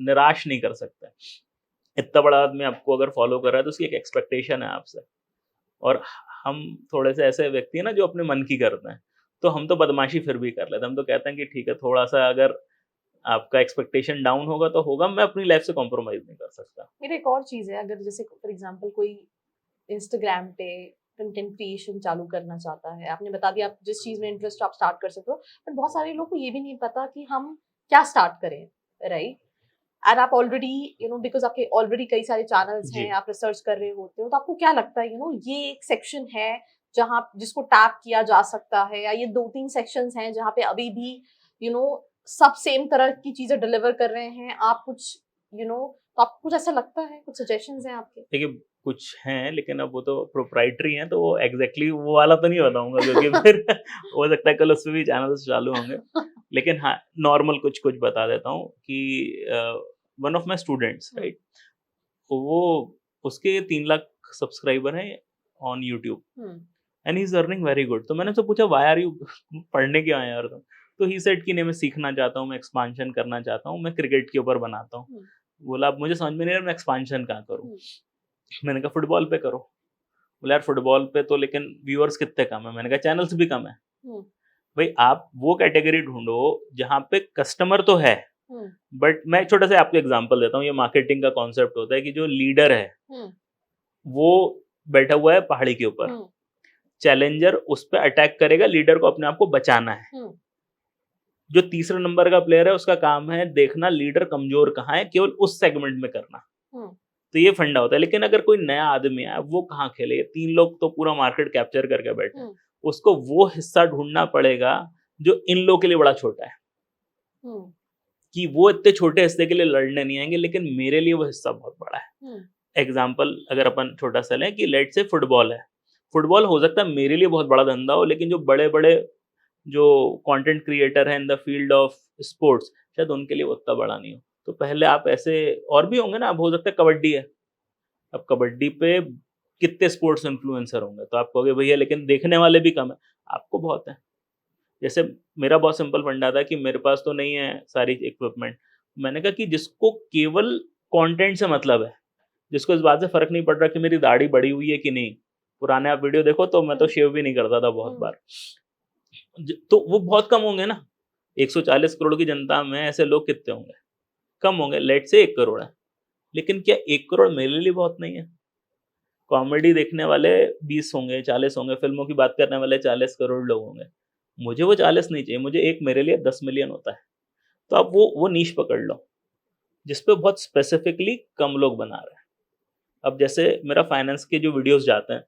निराश नहीं कर सकते। इतना बड़ा आदमी आपको अगर फॉलो कर रहा है तो उसकी एक एक्सपेक्टेशन है आपसे, और हम थोड़े से ऐसे व्यक्ति हैं ना जो अपने मन की करते हैं, तो हम तो बदमाशी फिर भी कर लेते हैं। हम तो कहते हैं कि ठीक है, थोड़ा सा अगर आपका एक्सपेक्टेशन डाउन होगा तो होगा, मैं अपनी लाइफ से कॉम्प्रोमाइज नहीं कर सकता। मेरी एक और चीज है, अगर जैसे फॉर एग्जांपल कोई इंस्टाग्राम पे कंटेंट क्रिएशन चालू करना चाहता है, आपने बता दिया आप जिस चीज में इंटरेस्ट आप स्टार्ट कर सकते हो, बट बहुत सारे लोग को ये भी नहीं पता कि हम क्या स्टार्ट करें, राइट? एंड आप ऑलरेडी बिकॉज आपके ऑलरेडी कई सारे चैनल्स हैं, आप रिसर्च कर रहे होते हो, तो आपको क्या लगता है ये एक सेक्शन है जहाँ जिसको टैप किया जा सकता है, या ये 2-3 सेक्शंस हैं जहाँ पे अभी भी सब सेम तरह की चीजें डिलीवर कर रहे हैं, आप कुछ तो आपको कुछ ऐसा लगता है, कुछ सजेशंस हैं आपके? देखिए कुछ हैं, लेकिन अब वो तो प्रोप्राइटरी हैं, तो वो एग्जैक्टली वो वाला तो नहीं बताऊंगा, क्योंकि फिर हो सकता है कल उसमें भी चैनल्स चालू होंगे। लेकिन हाँ, नॉर्मल कुछ कुछ बता देता हूँ कि one of my students, right, वो उसके 3 लाख सब्सक्राइबर हैं on YouTube, and he is earning very good. तो मैंने उससे पूछा व्हाई आर यू, पढ़ने क्यों आए यार तुम? तो ही सेड कि नहीं, मैं सीखना चाहता हूँ, मैं एक्सपांशन करना चाहता हूँ, मैं क्रिकेट के ऊपर बनाता हूँ। बोला अब मुझे समझ में नहीं आ रहा मैं एक्सपांशन कहाँ करूँ। मैंने कहा फुटबॉल पे करो। बोला यार फुटबॉल पे तो लेकिन व्यूअर्स कितने कम है। मैंने कहा चैनल्स भी कम है। भाई आप वो कैटेगरी ढूंढो जहाँ पे कस्टमर तो है, बट मैं छोटा सा आपको एग्जांपल देता हूँ। ये मार्केटिंग का कॉन्सेप्ट होता है कि जो लीडर है वो बैठा हुआ है पहाड़ी के ऊपर, चैलेंजर उस पर अटैक करेगा, लीडर को अपने आप को बचाना है। जो तीसरा नंबर का प्लेयर है उसका काम है देखना लीडर कमजोर कहाँ है, केवल उस सेगमेंट में करना। तो ये फंडा होता है। लेकिन अगर कोई नया आदमी है वो कहाँ खेले, ये 3 लोग तो पूरा मार्केट कैप्चर करके बैठे हैं, उसको वो हिस्सा ढूंढना पड़ेगा जो इन लोगों के लिए बड़ा छोटा है, कि वो इतने छोटे हिस्से के लिए लड़ने नहीं आएंगे, लेकिन मेरे लिए वो हिस्सा बहुत बड़ा है। एग्जाम्पल अगर अपन छोटा सा लें कि लेट से फुटबॉल है, फुटबॉल हो सकता है मेरे लिए बहुत बड़ा धंधा हो, लेकिन जो बड़े बड़े जो कंटेंट क्रिएटर हैं in the field of sports, शायद उनके लिए वो उतना बड़ा नहीं हो। तो पहले आप ऐसे और भी होंगे ना, अब हो सकता है कबड्डी है, अब कबड्डी पे कितने स्पोर्ट्स इन्फ्लुएंसर होंगे, तो आप कहोगे भैया लेकिन देखने वाले भी कम है, आपको बहुत है। जैसे मेरा बहुत सिंपल फंडा था कि मेरे पास तो नहीं है सारी इक्विपमेंट, मैंने कहा कि जिसको केवल कंटेंट से मतलब है, जिसको इस बात से फर्क नहीं पड़ रहा कि मेरी दाढ़ी बड़ी हुई है कि नहीं, पुराने आप वीडियो देखो तो मैं तो शेव भी नहीं करता था बहुत बार, तो वो बहुत कम होंगे ना। 140 करोड़ की जनता में ऐसे लोग कितने होंगे, कम होंगे, लेट से 1 करोड़ है। लेकिन क्या 1 करोड़ मेरे लिए बहुत नहीं है? कॉमेडी देखने वाले 20 होंगे, 40 होंगे, फिल्मों की बात करने वाले 40 करोड़ लोग होंगे, मुझे वो 40 नहीं चाहिए, मुझे एक मेरे लिए 10 मिलियन होता है। तो आप वो नीश पकड़ लो जिसपे बहुत स्पेसिफिकली कम लोग बना रहे हैं। अब जैसे मेरा फाइनेंस के जो वीडियोस जाते हैं,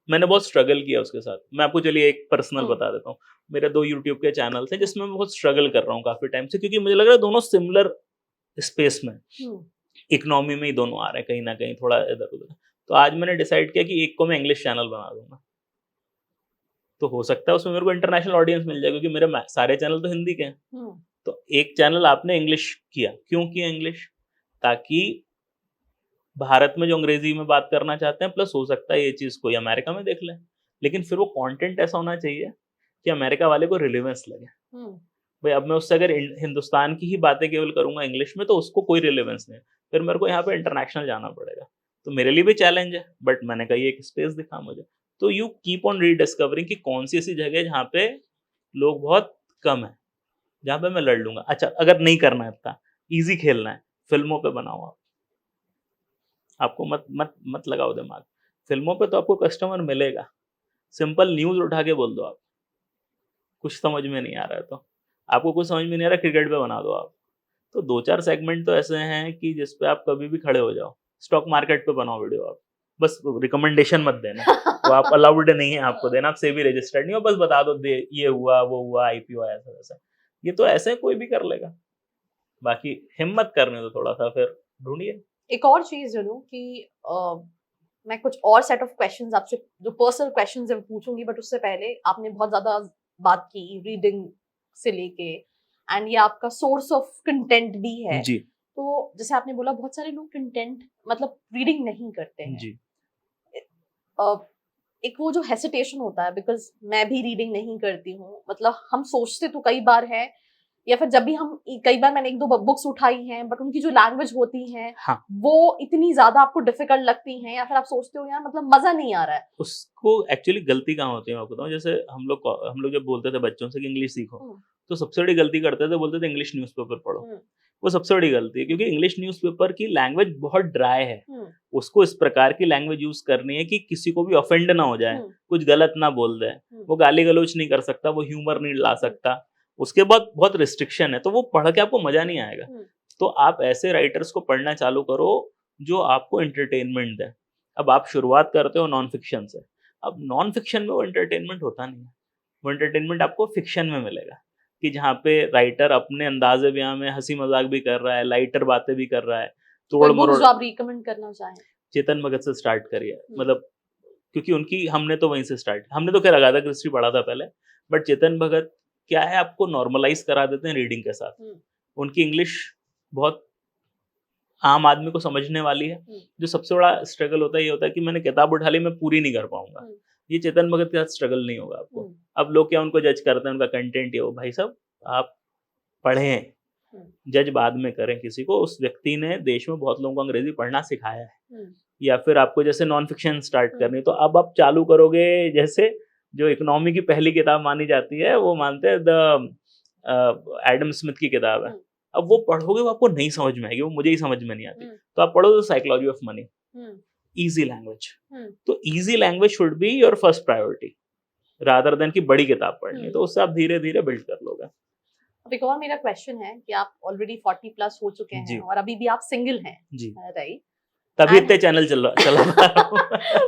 मैंने बहुत स्ट्रगल किया उसके साथ। मैं आपको चलिए एक पर्सनल बता देता हूँ। मेरे 2 यूट्यूब के चैनल थे जिसमें मैं बहुत स्ट्रगल कर रहा हूँ काफी टाइम से, क्योंकि मुझे लग रहा है दोनों सिमिलर स्पेस में, इकोनॉमी में ही दोनों आ रहे हैं कहीं ना कहीं, थोड़ा इधर उधर। तो आज मैंने डिसाइड किया कि एक को मैं इंग्लिश चैनल बना दूंगा, तो हो सकता है उसमें मेरे को इंटरनेशनल ऑडियंस मिल जाए, क्योंकि मेरे सारे चैनल तो हिंदी के हैं। तो एक चैनल आपने इंग्लिश किया, क्यों किया इंग्लिश? ताकि भारत में जो अंग्रेजी में बात करना चाहते हैं, प्लस हो सकता है ये चीज कोई अमेरिका में देख ले, लेकिन फिर वो कंटेंट ऐसा होना चाहिए कि अमेरिका वाले को रिलेवेंस लगे। भाई अब मैं उससे अगर हिंदुस्तान की ही बातें केवल करूंगा इंग्लिश में, तो उसको कोई रिलेवेंस नहीं, फिर मेरे को यहाँ पे इंटरनेशनल जाना पड़ेगा। तो मेरे लिए भी चैलेंज है, बट मैंने कहा ये एक स्पेस दिखा मुझे। तो यू कीप ऑन रीडिस्कवरिंग कि कौन सी ऐसी जगह है जहाँ पे लोग बहुत कम है, जहाँ पे मैं लड़ लूंगा। अच्छा अगर नहीं करना है इतना ईजी खेलना है, फिल्मों पे बनाओ आप, आपको मत मत मत लगाओ दिमाग। फिल्मों पे तो आपको कस्टमर मिलेगा, सिंपल न्यूज उठा के बोल दो आप, कुछ समझ में नहीं आ रहा है तो, आपको कुछ समझ में नहीं आ रहा क्रिकेट पे बना दो आप। तो 2-4 सेगमेंट तो ऐसे हैं कि जिसपे आप कभी भी खड़े हो जाओ। स्टॉक मार्केट पे बनाओ वीडियो आप, बस रिकमेंडेशन मत देना, वो आप अलाउड नहीं है आपको देना, आप सेबी रजिस्टर्ड नहीं हो, बस बता दो ये हुआ वो हुआ आईपीओ आया ऐसा वैसा। ये तो ऐसे कोई भी कर लेगा, बाकी हिम्मत करने दो थोड़ा सा, फिर ढूंढिए। एक और चीज जनू कि मैं कुछ और सेट ऑफ क्वेश्चंस आपसे जो पर्सनल क्वेश्चंस है वो पूछूंगी, बट उससे पहले आपने बहुत ज्यादा बात की रीडिंग से लेके, एंड ये आपका सोर्स ऑफ कंटेंट भी है जी। तो जैसे आपने बोला बहुत सारे लोग कंटेंट मतलब रीडिंग नहीं करते हैं जी। एक वो जो हेसिटेशन होता है, बिकॉज मैं भी रीडिंग नहीं करती हूँ, मतलब हम सोचते तो कई बार है, या फिर जब भी हम कई बार मैंने 1-2 बुक्स उठाई हैं, बट उनकी जो लैंग्वेज होती है हाँ। वो इतनी ज्यादा आपको डिफिकल्ट लगती हैं, या फिर आप सोचते हो यार मतलब मजा नहीं आ रहा है। उसको एक्चुअली गलती कहाँ होती है मैं आपको बताऊँ। जैसे हम लोग जब बोलते थे बच्चों से कि इंग्लिश सीखो, तो सबसे बड़ी गलती करते थे, बोलते थे इंग्लिश न्यूज़पेपर पढ़ो। वो सबसे बड़ी गलती है, क्योंकि इंग्लिश न्यूज़पेपर की लैंग्वेज बहुत ड्राई है। उसको इस प्रकार की लैंग्वेज यूज करनी है कि किसी को भी ऑफेंड ना हो जाए, कुछ गलत ना बोल दे, वो गाली गलौज नहीं कर सकता, वो ह्यूमर नहीं ला सकता, उसके बाद बहुत रिस्ट्रिक्शन है, तो वो पढ़ के आपको मजा नहीं आएगा। तो आप ऐसे राइटर्स को पढ़ना चालू करो जो आपको एंटरटेनमेंट दे। अब आप शुरुआत करते हो नॉन फिक्शन से, अब नॉन फिक्शन में वो एंटरटेनमेंट होता नहीं है, वो एंटरटेनमेंट आपको फिक्शन में मिलेगा, कि जहाँ पे राइटर अपने अंदाजे बयां में हंसी मजाक भी कर रहा है, लाइटर बातें भी कर रहा है, तोड़ मरोड़। जो आप रिकमेंड करना चाहें? चेतन भगत से स्टार्ट करिए, मतलब क्योंकि उनकी हमने तो वहीं से स्टार्ट, हमने तो खैर अगाथा क्रिस्टी पढ़ा था पहले, बट चेतन भगत क्या है, आपको नॉर्मलाइज करा देते हैं रीडिंग के साथ। उनकी इंग्लिश बहुत आम आदमी को समझने वाली है। जो सबसे बड़ा स्ट्रगल होता है ये होता है कि मैंने किताब उठा ली, मैं पूरी नहीं कर पाऊंगा, ये चेतन भगत के साथ स्ट्रगल नहीं होगा आपको। अब लोग क्या उनको जज करते हैं, उनका कंटेंट ये हो, भाई साहब आप पढ़ें, जज बाद में करें किसी को। उस व्यक्ति ने देश में बहुत लोगों को अंग्रेजी पढ़ना सिखाया है। या फिर आपको जैसे नॉन फिक्शन स्टार्ट करनी, तो अब आप चालू करोगे, जैसे जो इकोनॉमी की पहली किताब मानी जाती है, वो मानते हैं द एडम स्मिथ की किताब है। अब वो पढ़ोगे वो आपको नहीं समझ में आएगी, वो मुझे ही समझ में नहीं आती, तो आप पढ़ो the psychology of money, easy language. तो easy language should be your first priority rather than की बड़ी किताब पढ़नी, तो उससे आप धीरे धीरे बिल्ड कर लोगे। अब एक और मेरा क्वेश्चन है कि आप ऑलरेडी 40 प्लस हो चुके हैं और अभी भी आप सिंगल हैं, राइट? तभी And- इतने चैनल चला पा रहा हूँ।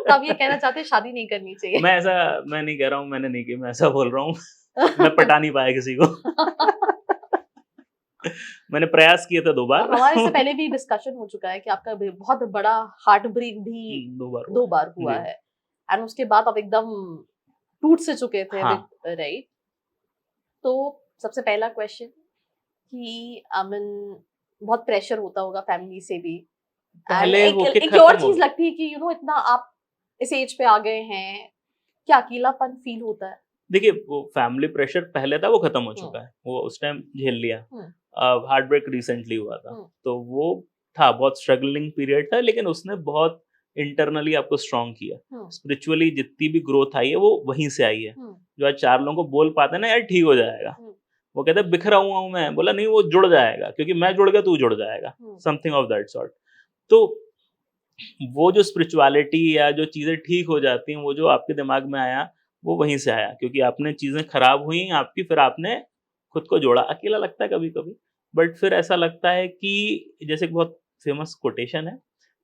तब ये कहना चाहते हैं शादी नहीं करनी चाहिए। मैं नहीं कह रहा हूँ, मैंने नहीं की, मैं ऐसा बोल रहा हूँ। मैं पटा नहीं पाया किसी को। मैंने प्रयास किए थे 2 बार। हमारे इससे पहले भी डिस्कशन हो चुका है कि आपका भी बहुत बड़ा हार्ट ब्रेक भी 2 बार 2 बार हुआ जी। है, एंड उसके बाद आप एकदम टूट से चुके थे, हाँ। राइट? तो सबसे पहला क्वेश्चन कि अमन, बहुत प्रेशर होता होगा फैमिली से भी, एंड पहले एक होके एक और खत्म हो चीज गया। लगती है कि इतना आप इस एज पे आ गए हैं, क्या अकेलापन फील होता है? देखिए, वो फैमिली प्रेशर पहले था, वो खत्म हो हम्म, चुका है, वो उस टाइम झेल लिया। हम्म, हार्ट ब्रेक रिसेंटली हुआ था, हम्म, तो वो था, बहुत स्ट्रगलिंग पीरियड था, लेकिन उसने बहुत इंटरनली आपको स्ट्रांग किया। हम्म, स्पिरिचुअली जितनी भी ग्रोथ आई है वो वहीं से आई है। हम्म, जो आज 4 लोगों को बोल पाते हैं ना, यार ठीक हो जाएगा, हम्म, वो कहते हैं बिखरा हुआ हूं मैं, बोला नहीं, वो जुड़ जाएगा, क्योंकि मैं जुड़ गया तू जुड़ जाएगा, हम्म, समथिंग ऑफ दैट सॉर्ट। तो वो जो स्पिरिचुअलिटी या जो चीजें ठीक हो जाती हैं, वो जो आपके दिमाग में आया, वो वहीं से आया, क्योंकि आपने चीजें खराब हुई आपकी, फिर आपने खुद को जोड़ा। अकेला लगता है कभी कभी, बट फिर ऐसा लगता है कि जैसे एक बहुत फेमस कोटेशन है,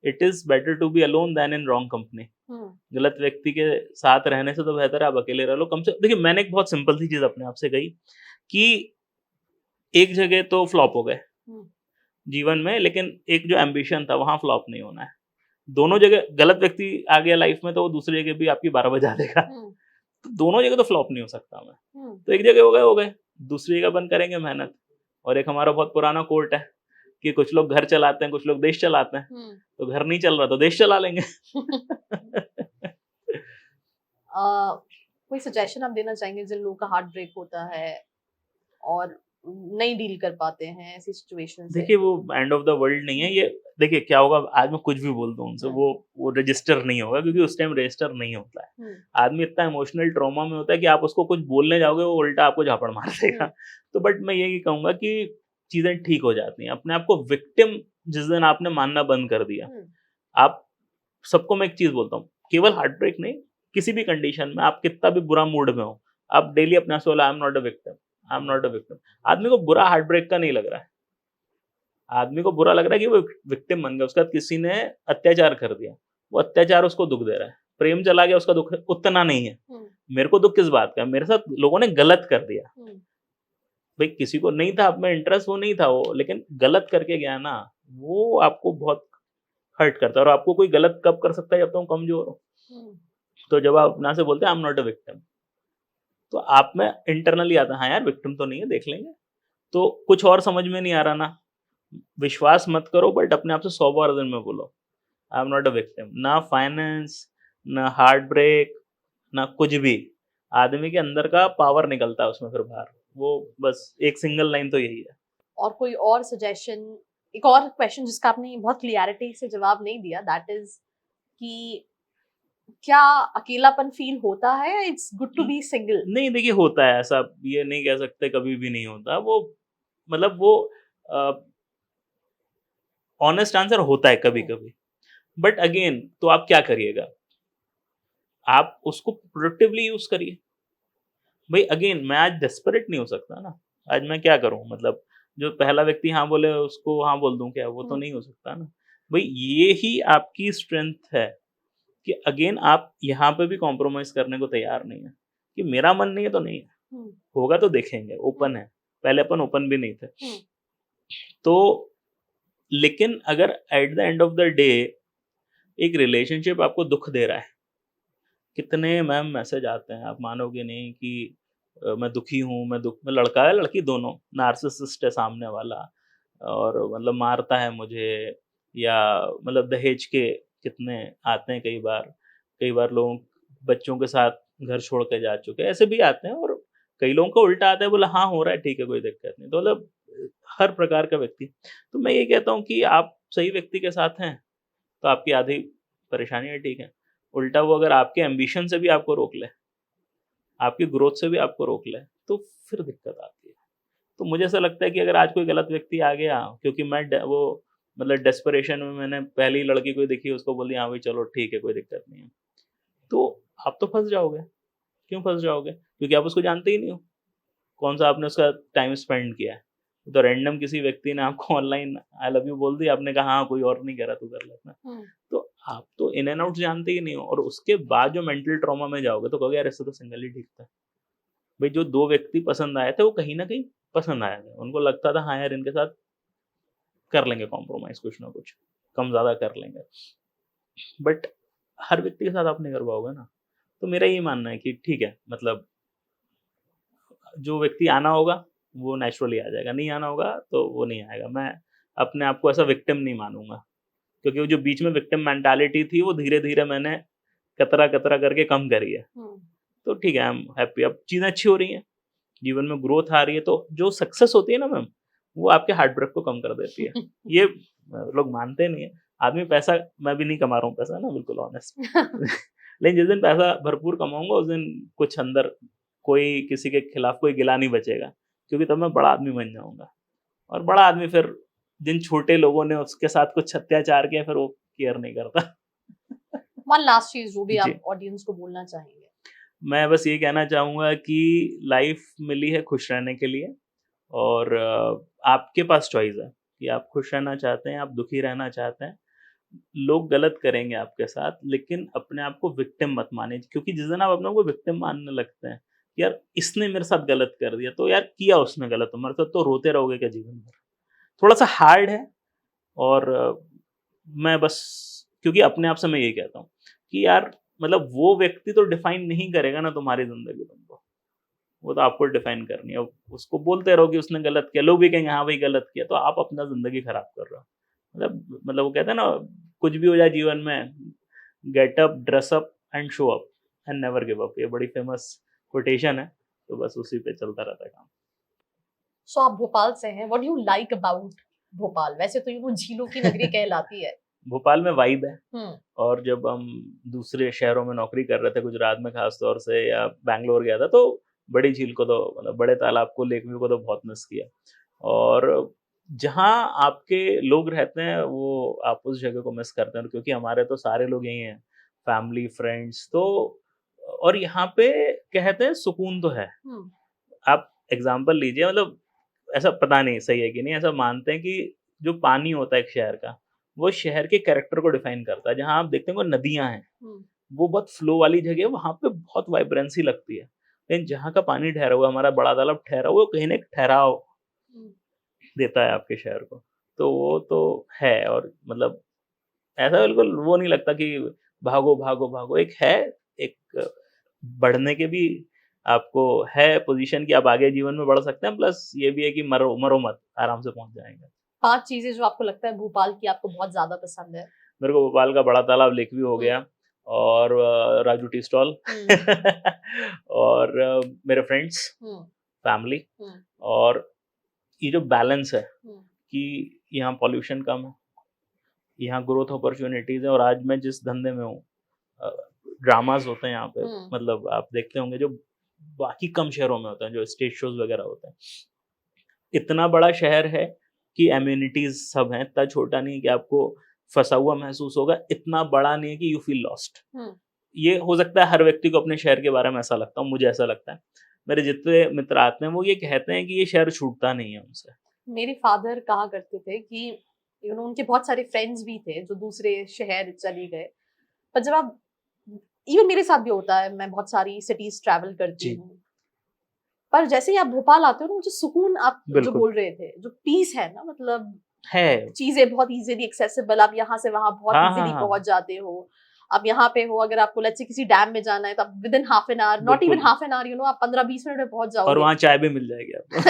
it is better to be alone than in wrong company. Hmm, गलत व्यक्ति के साथ रहने से तो बेहतर है आप अकेले रह लो। कम से देखिए, मैंने एक बहुत सिंपल सी चीज अपने आप से कही कि एक जगह तो फ्लॉप हो गए हम्म, जीवन में, लेकिन एक जो एम्बिशन था वहां फ्लॉप नहीं होना है। दोनों जगह गलत व्यक्ति आ गया लाइफ में, तो वो दूसरी जगह भी आपकी 12 बजा देगा। हम्म, तो दोनों जगह तो फ्लॉप नहीं हो सकता मैं। हम्म, तो एक जगह हो गए, दूसरी जगह बंद करेंगे मेहनत। और एक हमारा बहुत पुराना कोर्ट है कि कुछ लोग घर चलाते हैं, कुछ लोग देश चलाते हैं। हम्म। तो घर नहीं चल रहा तो देश चला लेंगे। कोई सजेशन आप देना चाहेंगे जिन लोगों का हार्ट ब्रेक होता है और नहीं डील कर पाते हैं ऐसी सिचुएशन से? देखिए, वो एंड ऑफ द वर्ल्ड नहीं है ये। देखिए क्या होगा, आज मैं कुछ भी बोल दूं उनसे, हम्म, वो रजिस्टर नहीं होगा, क्योंकि उस टाइम रजिस्टर नहीं होता है। हम्म, आदमी इतना इमोशनल ट्रॉमा में होता है कि आप उसको कुछ बोलने जाओगे, वो उल्टा आपको झापड़ मार देगा। तो बट मैं यही कहूंगा कि चीजें ठीक हो जाती हैं। अपने आप को विक्टिम जिस दिन आपने मानना बंद कर दिया, हम्म, आप सबको मैं एक चीज बोलता हूँ, केवल हार्ट ब्रेक नहीं, किसी भी कंडीशन में आप कितना भी बुरा मूड में हो, आप डेली अपने आप से बोला, I am not a victim, I am not a victim. आदमी को बुरा हार्ट ब्रेक का नहीं लग रहा है, आदमी को बुरा लग रहा है कि वो विक्टिम बन गया, उसका किसी ने अत्याचार कर दिया, वो अत्याचार उसको दुख दे रहा है। प्रेम चला गया, उसका दुख उतना नहीं है। हम्म, मेरे को दुख किस बात का है? मेरे साथ लोगों ने गलत कर दिया। हम्म, भाई किसी को नहीं था आप में इंटरेस्ट, वो नहीं था वो, लेकिन गलत करके गया ना, वो आपको बहुत हर्ट करता है। और आपको कोई गलत कब कर सकता है? जब तुम कमजोर हो। हम्म, तो जब आप अपना से बोलते हैं I am not a victim, तो आप में इंटरनली आता है, हाँ यार विक्टिम तो नहीं है, देख लेंगे। तो कुछ और समझ में नहीं आ रहा ना, विश्वास मत करो, बट अपने आप से 100 बार दिन में बोलो I am not a victim. ना फाइनेंस, ना हार्ट ब्रेक, ना कुछ भी। आदमी के अंदर का पावर निकलता है उसमें फिर बाहर। वो बस एक सिंगल लाइन तो यही है। और कोई और सजेशन? एक और क्वेश्चन जिसका आपने बहुत क्लियरिटी से जवाब नहीं दिया, दैट इज कि क्या अकेलापन फील होता है? It's good to be single. नहीं देखिए, होता है ऐसा, ये नहीं कह सकते कभी भी नहीं होता। वो मतलब वो ऑनेस्ट आंसर होता है कभी कभी, बट अगेन तो आप क्या करिएगा, आप उसको प्रोडक्टिवली यूज करिए। भाई अगेन मैं आज डेस्परेट नहीं हो सकता ना, आज मैं क्या करूं, मतलब जो पहला व्यक्ति हाँ बोले उसको हाँ बोल दूं क्या? वो तो नहीं हो सकता ना। भाई ये ही आपकी स्ट्रेंथ है कि अगेन आप यहाँ पे भी कॉम्प्रोमाइज करने को तैयार नहीं है, कि मेरा मन नहीं है तो नहीं है, होगा तो देखेंगे, ओपन है। पहले अपन ओपन भी नहीं थे। तो लेकिन अगर at the end of the day एक रिलेशनशिप आपको दुख दे रहा है, कितने मैम मैसेज आते हैं, आप मानोगे नहीं कि मैं दुखी हूँ, मैं दुख में, लड़का है लड़की दोनों, नार्सिसिस्ट है सामने वाला, और मतलब मारता है मुझे, या मतलब दहेज के कितने आते हैं। कई बार लोग बच्चों के साथ घर छोड़ के जा चुके हैं, ऐसे भी आते हैं। और कई लोगों का उल्टा आता है, बोला हाँ हो रहा है, ठीक है, कोई दिक्कत नहीं। तो मतलब हर प्रकार का व्यक्ति। तो मैं ये कहता हूँ कि आप सही व्यक्ति के साथ हैं तो आपकी आधी परेशानियां ठीक है। उल्टा वो अगर आपके एम्बिशन से भी आपको रोक ले, आपकी ग्रोथ से भी आपको रोक ले, तो फिर दिक्कत आती है। तो मुझे ऐसा लगता है कि अगर आज कोई गलत व्यक्ति आ गया, क्योंकि वो मतलब डेस्परेशन में मैंने पहली लड़की कोई देखी, उसको बोल दिया हाँ भाई चलो ठीक है, कोई दिक्कत नहीं है, तो आप तो फंस जाओगे। क्यों फंस जाओगे? क्योंकि आप उसको जानते ही नहीं हो, कौन सा आपने उसका टाइम स्पेंड किया है। तो रैंडम किसी व्यक्ति ने आपको ऑनलाइन आई लव यू बोल दिया, आपने कहा हाँ कोई और नहीं कह रहा, तू कर लेना, तो आप तो इन एंड आउट जानते ही नहीं हो, और उसके बाद जो मेंटल ट्रॉमा में जाओगे तो कहोगे यार इससे तो सिंगल ही ठीक था। भाई जो दो व्यक्ति पसंद आए थे वो कहीं ना कहीं पसंद आए थे, उनको लगता था हाँ यार इनके साथ कर लेंगे कॉम्प्रोमाइज, कुछ ना कुछ कम ज्यादा कर लेंगे, बट हर व्यक्ति के साथ आप नहीं कर पाओगे ना। तो मेरा ये मानना है कि ठीक है, मतलब जो व्यक्ति आना होगा वो नेचुरली आ जाएगा, नहीं आना होगा तो वो नहीं आएगा। मैं अपने आप को ऐसा विक्टिम नहीं मानूंगा, क्योंकि वो जो बीच में विक्टिम मेंटालिटी थी वो धीरे धीरे मैंने कतरा कतरा करके कम करी है। तो ठीक है, आई एम हैप्पी, अब चीज़ें अच्छी हो रही हैं, जीवन में ग्रोथ आ रही है, तो जो सक्सेस होती है ना मैम, वो आपके हार्ट ब्रेक को कम कर देती है। ये लोग मानते नहीं है। आदमी पैसा, मैं भी नहीं कमा रहा हूँ पैसा ना, बिल्कुल ऑनेस्ट लेकिन जिस दिन पैसा भरपूर कमाऊंगा उस दिन कुछ अंदर कोई किसी के खिलाफ कोई गिला नहीं बचेगा, क्योंकि तब मैं बड़ा आदमी बन जाऊंगा। और बड़ा आदमी फिर जिन छोटे लोगों ने उसके साथ कुछ अत्याचार किया फिर वो केयर नहीं करता। वन लास्ट चीज जो भी जी। आप ऑडियंस को बोलना चाहेंगे। मैं बस ये कहना चाहूँगा कि लाइफ मिली है खुश रहने के लिए, और आपके पास चॉइस है कि आप खुश रहना चाहते हैं, आप दुखी रहना चाहते हैं। लोग गलत करेंगे आपके साथ, लेकिन अपने आप को विक्टिम मत मानिए, क्योंकि जिस दिन आप अपने आप को विक्टिम मानने लगते हैं, यार इसने मेरे साथ गलत कर दिया, तो यार किया उसने गलत, तुम्हारे साथ तो रोते रहोगे क्या जीवन भर? थोड़ा सा हार्ड है, और मैं बस, क्योंकि अपने आप से मैं यही कहता हूँ कि यार मतलब वो व्यक्ति तो डिफाइन नहीं करेगा ना तुम्हारी जिंदगी तुमको, वो तो आपको डिफाइन करनी है। उसको बोलते रहो कि उसने गलत किया, लोग भी कहेंगे हाँ भाई गलत किया, तो आप अपना जिंदगी खराब कर रहे हो। मतलब वो कहते हैं ना, कुछ भी हो जाए जीवन में, get up, dress up and show up and never give up, ये बड़ी फेमस कोटेशन है, तो बस उसी पे चलता रहता है काम। सो आप भोपाल से हैं, what do you like about Bhopal? वैसे तो ये झीलों की नगरी कहलाती है। भोपाल में वाइब है, और जब हम दूसरे शहरों में नौकरी कर रहे थे, गुजरात में खास तौर से, या बैंगलोर गया था, तो बड़ी झील को तो, मतलब बड़े तालाब को, लेक व्यू को तो बहुत मिस किया। और जहाँ आपके लोग रहते हैं वो आप उस जगह को मिस करते हैं, क्योंकि हमारे तो सारे लोग यही हैं, फैमिली फ्रेंड्स तो, और यहाँ पे कहते हैं सुकून तो है। आप एग्जाम्पल लीजिए, मतलब ऐसा पता नहीं सही है कि नहीं, ऐसा मानते हैं कि जो पानी होता है एक शहर का, वो शहर के कैरेक्टर को डिफाइन करता है। जहाँ आप देखते हैं वो नदियां हैं, वो बहुत फ्लो वाली जगह है, वहाँ पे बहुत वाइब्रेंसी लगती है। लेकिन जहाँ का पानी ठहरा हुआ, हमारा बड़ा तालाब ठहरा हुआ, कहीं ना एक ठहराव देता है आपके शहर को, तो वो तो है। और मतलब ऐसा बिल्कुल वो नहीं लगता कि भागो भागो भागो, एक है, एक बढ़ने के भी आपको है पोजीशन कि आप आगे जीवन में बढ़ सकते हैं, प्लस ये भी है कि मरो मरो मत, आराम से पहुंच जाएंगे। 5 चीजें जो आपको लगता है भोपाल की आपको बहुत ज्यादा पसंद है। मेरे को भोपाल का बड़ा तालाब, लेक व्यू हो गया, और राजू टी स्टॉल और मेरे फ्रेंड्स, फैमिली, और ये जो बैलेंस है कि यहाँ पॉल्यूशन कम है, यहाँ ग्रोथ अपॉर्चुनिटीज है, और आज मैं जिस धंधे में हूँ, ड्रामाज होते हैं यहाँ पे, मतलब आप देखते होंगे जो बाकी कम शहरों में होते हैं, जो स्टेज शोज वगैरह होते हैं। इतना बड़ा शहर है कि एम्यूनिटीज सब हैं, इतना छोटा नहीं है कि आपको फंसा हुआ महसूस होगा, इतना बड़ा नहीं है कि यू फील लॉस्ट। ये हो सकता है हर व्यक्ति को अपने शहर के बारे में ऐसा लगता है, मुझे ऐसा लगता है। मेरे जितने मित्र आते हैं वो ये कहते हैं कि ये शहर छूटता नहीं है उनसे। मेरे फादर कहा करते थे कि उनके बहुत सारे फ्रेंड्स भी थे जो दूसरे शहर चले गए, पर जब आप, इवन मेरे साथ भी होता है, मैं बहुत सारी सिटीज ट्रैवल करती हूँ, पर जैसे ही आप भोपाल आते हो ना, जो सुकून आप जो बोल रहे थे, जो पीस है ना, मतलब है, चीजें बहुत इजीली एक्सेसिबल, आप यहाँ से वहां बहुत इजीली पहुंच जाते हो। आप यहाँ पे हो, अगर आपको लेट्स से किसी डैम में जाना है तो आप with in half an hour, not even half an hour, आप 15-20 मिनट में पहुंच जाओगे, और वहाँ चाय भी मिल जाएगी आपको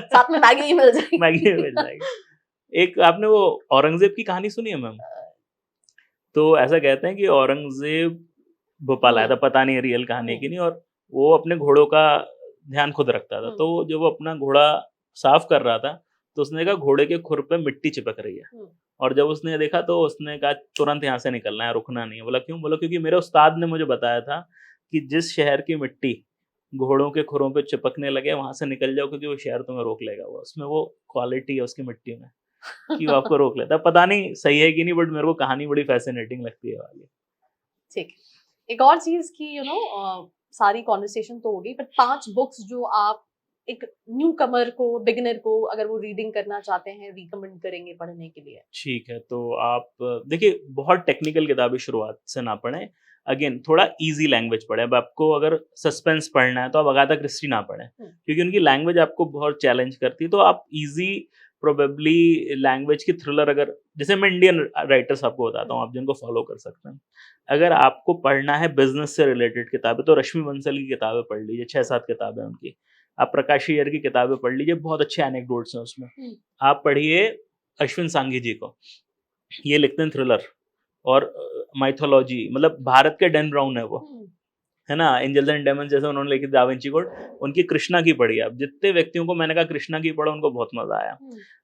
साथ में मैगी भी मिल जाएगी। मैगी भी मिल जाएगी। एक आपने वो औरंगजेब की कहानी सुनी है मैम? तो ऐसा कहते हैं कि औरंगजेब भोपाल आया था, पता नहीं रियल कहानी की नहीं, और वो अपने घोड़ों का ध्यान खुद रखता था। तो जब वो अपना घोड़ा साफ कर रहा था तो उसने कहा घोड़े के खुर पे मिट्टी चिपक रही है, और जब उसने देखा तो उसने कहा तुरंत यहाँ से निकलना है, रुकना नहीं है। बोला क्यों? बोला क्योंकि मेरे उस्ताद ने मुझे बताया था कि जिस शहर की मिट्टी घोड़ों के खुरों पे चिपकने लगे वहां से निकल जाओ, क्योंकि वो शहर तुम्हें रोक लेगा। वो उसमें वो क्वालिटी है उसकी मिट्टी में कि वो आपको रोक लेता है। पता नहीं सही है कि नहीं, बट मेरे को कहानी बड़ी फैसिनेटिंग लगती है वाली। ठीक, एक और चीज की सारी कॉन्वर्सेशन तो हो गई, बट 5 बुक्स जो आप एक न्यू कमर को, बिगिनर को, अगर वो रीडिंग करना चाहते हैं, रिकमेंड करेंगे पढ़ने के लिए? ठीक है, तो आप देखिए बहुत टेक्निकल किताबें शुरुआत से ना पढ़ें। अगेन थोड़ा ईज़ी लैंग्वेज पढ़ें। अब आपको अगर सस्पेंस पढ़ना है तो आप अगाथा क्रिस्टी ना पढ़ें, क्योंकि उनकी लैंग्वेज आपको बहुत चैलेंज करती है। तो आप ईज़ी प्रोबेबली लैंग्वेज की थ्रिलर, अगर जैसे मैं इंडियन राइटर्स आपको बताता हूँ, आप जिनको फॉलो कर सकते हैं। अगर आपको पढ़ना है बिज़नेस से रिलेटेड किताबें तो रश्मि बंसल की किताबें पढ़ लीजिए, 6-7 किताबें हैं उनकी। आप प्रकाश अय्यर की किताबें पढ़ लीजिए, बहुत अच्छे एनेक्डोट्स हैं उसमें। आप पढ़िए अश्विन सांघी जी को, ये लिखते हैं थ्रिलर और माइथोलॉजी, मतलब भारत के डैन ब्राउन है वो, है ना? एंजल्स एंड डेमन्स जैसे उन्होंने लिखी दा विंची कोड, उनकी कृष्णा की पढ़ी आप। जितने व्यक्तियों को मैंने कहा कृष्णा की पढ़ो, उनको बहुत मज़ा आया।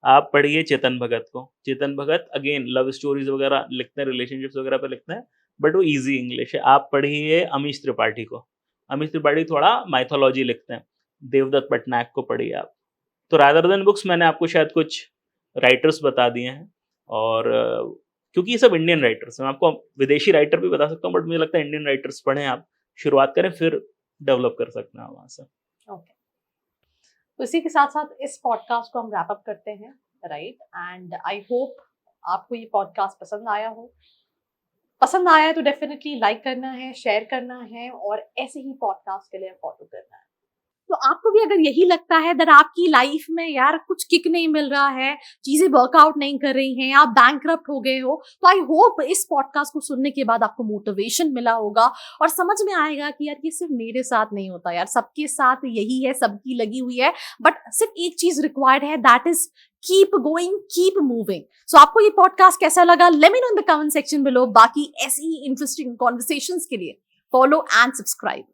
आप पढ़िए चेतन भगत को। Chetan Bhagat again love stories वगैरह लिखते हैं, रिलेशनशिप्स वगैरह पे लिखते हैं, बट वो ईज़ी इंग्लिश है। आप पढ़िए अमीश त्रिपाठी को। अमीश त्रिपाठी थोड़ा माइथोलॉजी लिखते हैं। देवदत्त पटनायक को पढ़िए आप। तो रादर देन बुक्स मैंने आपको शायद कुछ राइटर्स बता दिए हैं, और क्योंकि ये सब इंडियन राइटर्स हैं। मैं आपको विदेशी राइटर भी बता सकता हूँ, बट मुझे लगता है इंडियन राइटर्स पढ़ें आप, शुरुआत करें, फिर डेवलप कर सकते हैं वहाँ से। ओके, तो इसी के साथ-साथ इस पॉडकास्ट को हम रैप अप करते हैं, राइट? एंड आई होप आपको ये पॉडकास्ट पसंद आया हो। पसंद आया है तो डेफिनेटली लाइक करना है, शेयर करना है और ऐसे ही पॉडकास्ट के लिए फॉलो करना है। तो आपको भी अगर यही लगता है दैट आपकी लाइफ में यार कुछ किक नहीं मिल रहा है, चीजें वर्कआउट नहीं कर रही हैं, आप बैंकरप्ट हो गए हो, तो आई होप इस पॉडकास्ट को सुनने के बाद आपको मोटिवेशन मिला होगा और समझ में आएगा कि यार ये सिर्फ मेरे साथ नहीं होता, यार सबके साथ यही है, सबकी लगी हुई है। बट सिर्फ एक चीज रिक्वायर्ड है, that is keep going, keep moving. So आपको ये पॉडकास्ट कैसा लगा, let me know in the comment section below. बाकी ऐसी ही इंटरेस्टिंग कॉन्वर्सेशंस के लिए फॉलो एंड सब्सक्राइब।